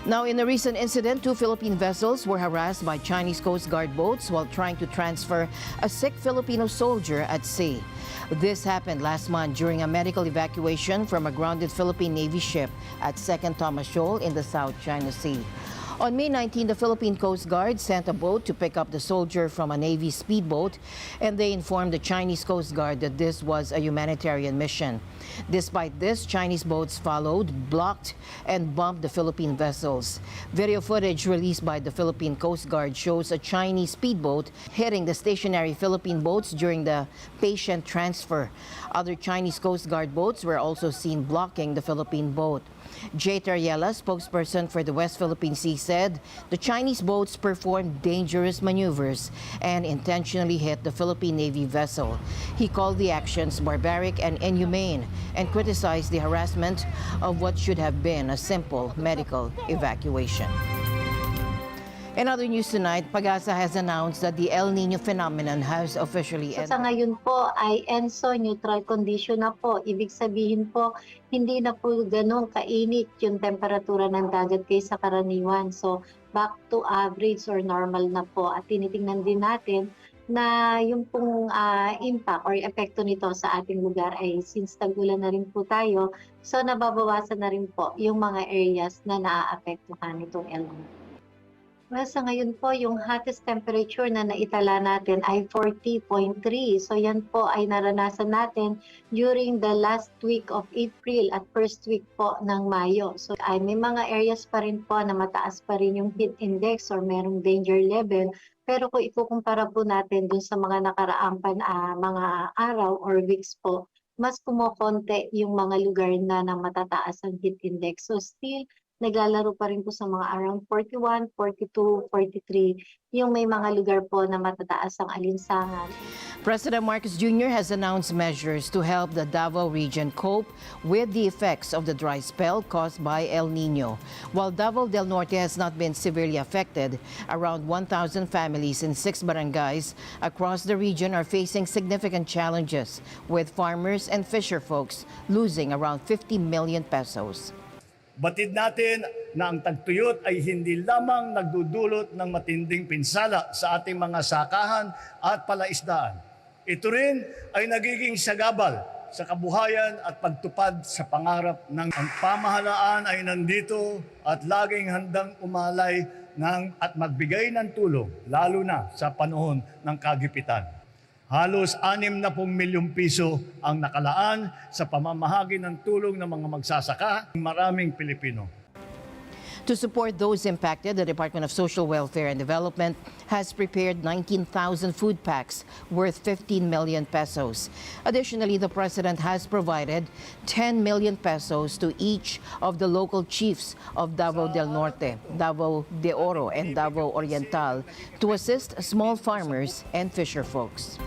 Now, in a recent incident, 2 Philippine vessels were harassed by Chinese Coast Guard boats while trying to transfer a sick Filipino soldier at sea. This happened last month during a medical evacuation from a grounded Philippine Navy ship at 2nd Thomas Shoal in the South China Sea. On May 19, the Philippine Coast Guard sent a boat to pick up the soldier from a Navy speedboat, and they informed the Chinese Coast Guard that this was a humanitarian mission. Despite this, Chinese boats followed, blocked, and bumped the Philippine vessels. Video footage released by the Philippine Coast Guard shows a Chinese speedboat hitting the stationary Philippine boats during the patient transfer. Other Chinese Coast Guard boats were also seen blocking the Philippine boat. Jay Tariela, spokesperson for the West Philippine Sea, said the Chinese boats performed dangerous maneuvers and intentionally hit the Philippine Navy vessel. He called the actions barbaric and inhumane and criticized the harassment of what should have been a simple medical evacuation. In other news tonight, Pag-asa has announced that the El Nino phenomenon has officially ended. Sa ngayon po ay ENSO neutral condition na po. Ibig sabihin po, hindi na po ganun kainit yung temperatura ng dagat kaysa karaniwan. So, back to average or normal na po. At tinitingnan din natin na yung pong impact or epekto nito sa ating lugar ay since tag-ulan na rin po tayo, so nababawasan na rin po yung mga areas na naaapektuhan nitong El Nino. Well, sa ngayon po, yung hottest temperature na naitala natin ay 40.3. So yan po ay naranasan natin during the last week of April at first week po ng Mayo. So ay may mga areas pa rin po na mataas pa rin yung heat index or merong danger level. Pero kung ikukumpara po natin dun sa mga nakaraang mga araw or weeks po, mas kumokonti yung mga lugar na matataas ang heat index. So still, naglalaro pa rin po sa mga around 41, 42, 43, yung may mga lugar po na matataas ang alinsangan. President Marcos Jr. has announced measures to help the Davao region cope with the effects of the dry spell caused by El Nino. While Davao del Norte has not been severely affected, around 1,000 families in 6 barangays across the region are facing significant challenges, with farmers and fisher folks losing around 50 million pesos. Batid natin na ang tagtuyot ay hindi lamang nagdudulot ng matinding pinsala sa ating mga sakahan at palaisdaan. Ito rin ay nagiging sagabal sa kabuhayan at pagtupad sa pangarap ng ang pamahalaan ay nandito at laging handang umalay at magbigay ng tulong, lalo na sa panahon ng kagipitan. Halos 60 milyong piso ang nakalaan sa pamamahagi ng tulong ng mga magsasaka ng maraming Pilipino. To support those impacted, the Department of Social Welfare and Development has prepared 19,000 food packs worth 15 million pesos. Additionally, the President has provided 10 million pesos to each of the local chiefs of Davao del Norte, Davao de Oro, and Davao Oriental to assist small farmers and fisher folks.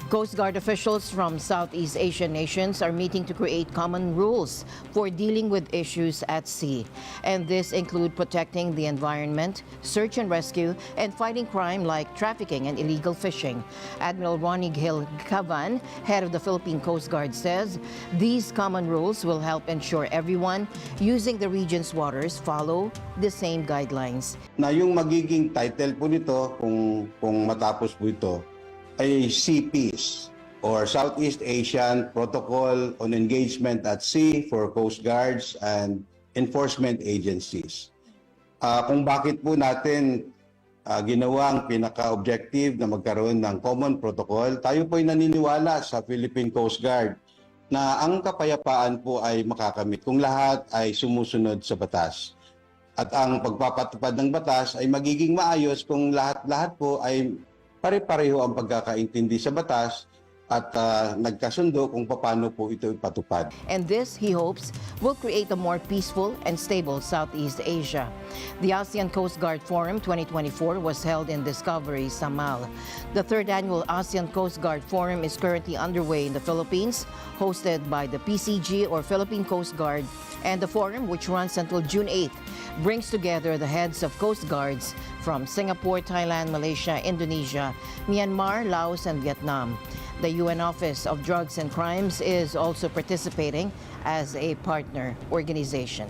Coast Guard officials from Southeast Asian nations are meeting to create common rules for dealing with issues at sea. And this include protecting the environment, search and rescue, and fighting crime like trafficking and illegal fishing. Admiral Ronnie Gil Cavan, head of the Philippine Coast Guard, says these common rules will help ensure everyone using the region's waters follow the same guidelines. Na yung magiging title po nito kung matapos po ito ay CPs or Southeast Asian Protocol on Engagement at Sea for Coast Guards and Enforcement Agencies. Kung bakit po natin ginawa ang pinaka-objective na magkaroon ng common protocol, tayo po ay naniniwala sa Philippine Coast Guard na ang kapayapaan po ay makakamit kung lahat ay sumusunod sa batas. At ang pagpapatupad ng batas ay magiging maayos kung lahat-lahat po ay pare-pareho ang pagkakaintindi sa batas at nagkasundo kung paano po ito ipatupad. And this, he hopes, will create a more peaceful and stable Southeast Asia. The ASEAN Coast Guard Forum 2024 was held in Discovery, Samal. The 3rd annual ASEAN Coast Guard Forum is currently underway in the Philippines, hosted by the PCG or Philippine Coast Guard, and the forum, which runs until June 8th, brings together the heads of Coast Guards from Singapore, Thailand, Malaysia, Indonesia, Myanmar, Laos, and Vietnam. The UN Office of Drugs and Crimes is also participating as a partner organization.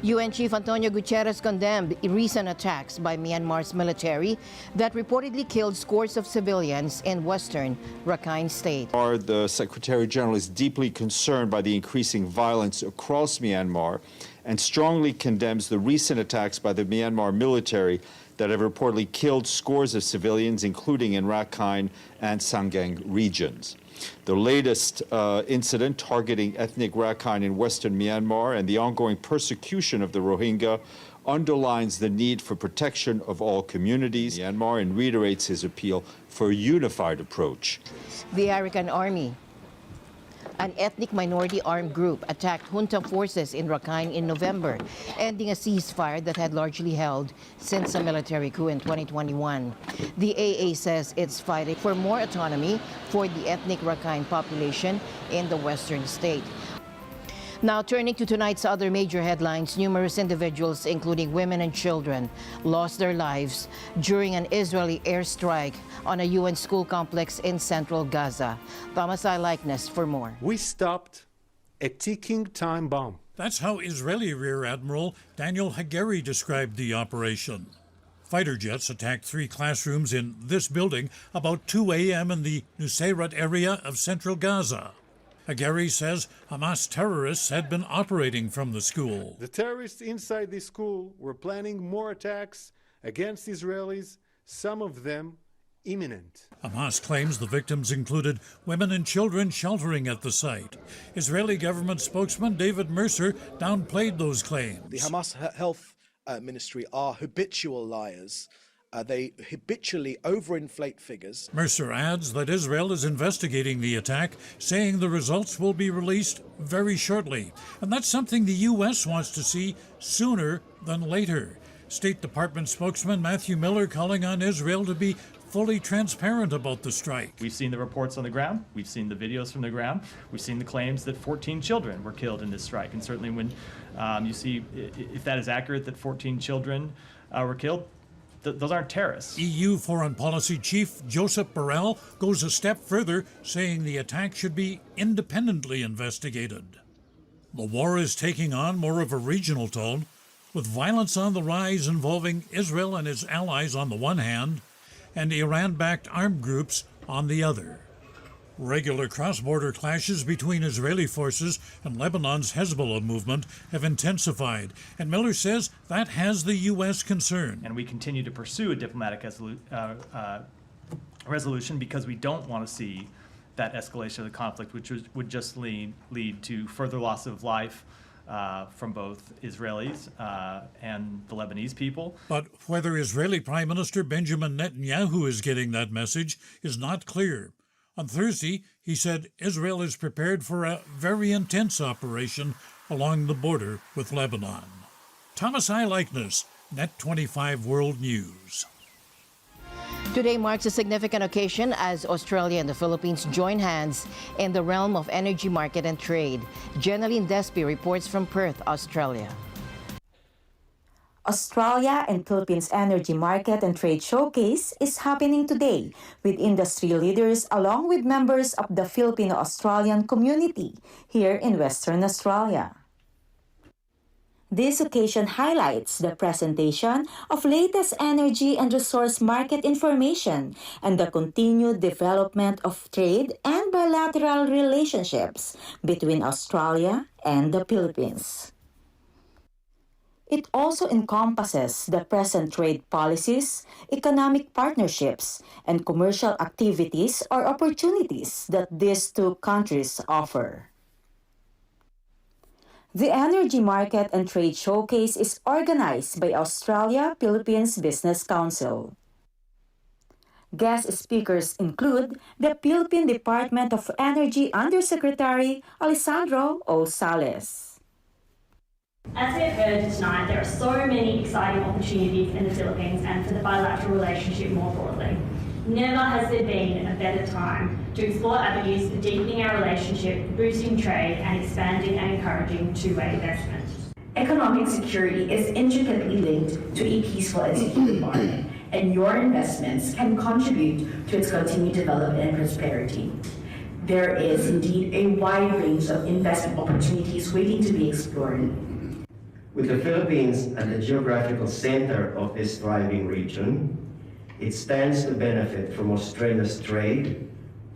UN Chief Antonio Guterres condemned recent attacks by Myanmar's military that reportedly killed scores of civilians in western Rakhine State. The Secretary General is deeply concerned by the increasing violence across Myanmar and strongly condemns the recent attacks by the Myanmar military that have reportedly killed scores of civilians, including in Rakhine and Sangeng regions. The latest incident targeting ethnic Rakhine in western Myanmar and the ongoing persecution of the Rohingya underlines the need for protection of all communities in Myanmar and reiterates his appeal for a unified approach. The Arakan Army, an ethnic minority armed group, attacked junta forces in Rakhine in November, ending a ceasefire that had largely held since a military coup in 2021. The AA says it's fighting for more autonomy for the ethnic Rakhine population in the western state. Now, turning to tonight's other major headlines, numerous individuals, including women and children, lost their lives during an Israeli airstrike on a UN school complex in central Gaza. Thomas Likeness for more. We stopped a ticking time bomb. That's how Israeli Rear Admiral Daniel Hagari described the operation. Fighter jets attacked 3 classrooms in this building about 2 a.m. in the Nuseirat area of central Gaza. Hagari says Hamas terrorists had been operating from the school. The terrorists inside the school were planning more attacks against Israelis, some of them imminent. Hamas claims the victims included women and children sheltering at the site. Israeli government spokesman David Mercer downplayed those claims. The Hamas Health Ministry are habitual liars. They habitually overinflate figures. Mercer adds that Israel is investigating the attack, saying the results will be released very shortly. And that's something the U.S. wants to see sooner than later. State Department spokesman Matthew Miller calling on Israel to be fully transparent about the strike. We've seen the reports on the ground. We've seen the videos from the ground. We've seen the claims that 14 children were killed in this strike. And certainly when you see, if that is accurate, that 14 children were killed, those aren't terrorists. EU Foreign Policy Chief Joseph Borrell goes a step further, saying the attack should be independently investigated. The war is taking on more of a regional tone, with violence on the rise involving Israel and its allies on the one hand, and Iran-backed armed groups on the other. Regular cross-border clashes between Israeli forces and Lebanon's Hezbollah movement have intensified, and Miller says that has the U.S. concerned. And we continue to pursue a diplomatic resolution because we don't want to see that escalation of the conflict, which would just lead to further loss of life from both Israelis and the Lebanese people. But whether Israeli Prime Minister Benjamin Netanyahu is getting that message is not clear. On Thursday, he said Israel is prepared for a very intense operation along the border with Lebanon. Thomas Likeness, Net 25 World News. Today marks a significant occasion as Australia and the Philippines join hands in the realm of energy market and trade. Jenaline Despi reports from Perth, Australia. Australia and Philippines Energy Market and Trade Showcase is happening today with industry leaders along with members of the Filipino-Australian community here in Western Australia. This occasion highlights the presentation of latest energy and resource market information and the continued development of trade and bilateral relationships between Australia and the Philippines. It also encompasses the present trade policies, economic partnerships, and commercial activities or opportunities that these two countries offer. The Energy Market and Trade Showcase is organized by Australia-Philippines Business Council. Guest speakers include the Philippine Department of Energy Undersecretary Alessandro O. Sales. As we have heard tonight, there are so many exciting opportunities in the Philippines and for the bilateral relationship more broadly. Never has there been a better time to explore avenues for deepening our relationship, boosting trade, and expanding and encouraging two-way investment. Economic security is intricately linked to a peaceful and secure environment, and your investments can contribute to its continued development and prosperity. There is indeed a wide range of investment opportunities waiting to be explored. With the Philippines at the geographical center of this thriving region, it stands to benefit from Australia's trade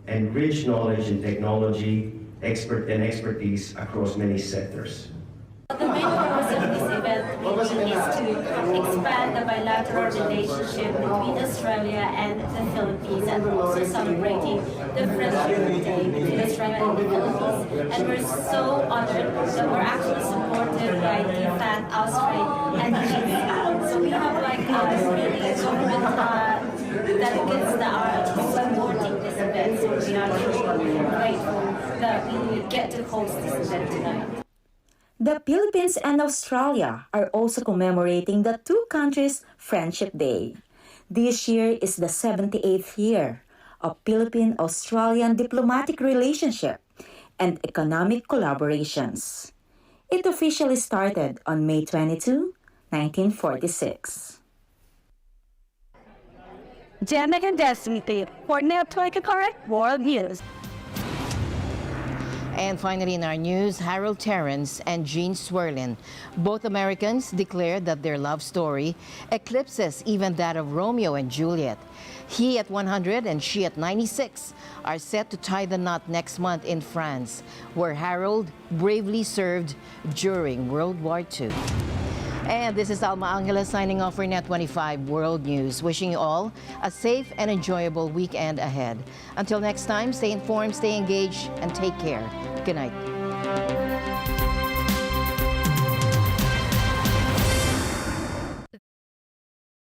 and rich knowledge in technology, expertise across many sectors. The main purpose of this event really is to expand the bilateral relationship between Australia and the Philippines, and we're also celebrating the Friendship Day between Australia and the Philippines. And we're so honored that we're actually supported by DFAT, Australia, and Agila. So we have like really government delegates that are supporting this event. So we are truly grateful that we get to host this event tonight. The Philippines and Australia are also commemorating the two countries' Friendship Day. This year is the 78th year of Philippine-Australian diplomatic relationship and economic collaborations. It officially started on May 22, 1946. Janet and Destiny for Network Correct World News. And finally in our news, Harold Terrence and Jean Swerlin, both Americans, declared that their love story eclipses even that of Romeo and Juliet. He at 100 and she at 96 are set to tie the knot next month in France, where Harold bravely served during World War II. And this is Alma Angela signing off for Net25 World News, wishing you all a safe and enjoyable weekend ahead. Until next time, stay informed, stay engaged, and take care. Good night.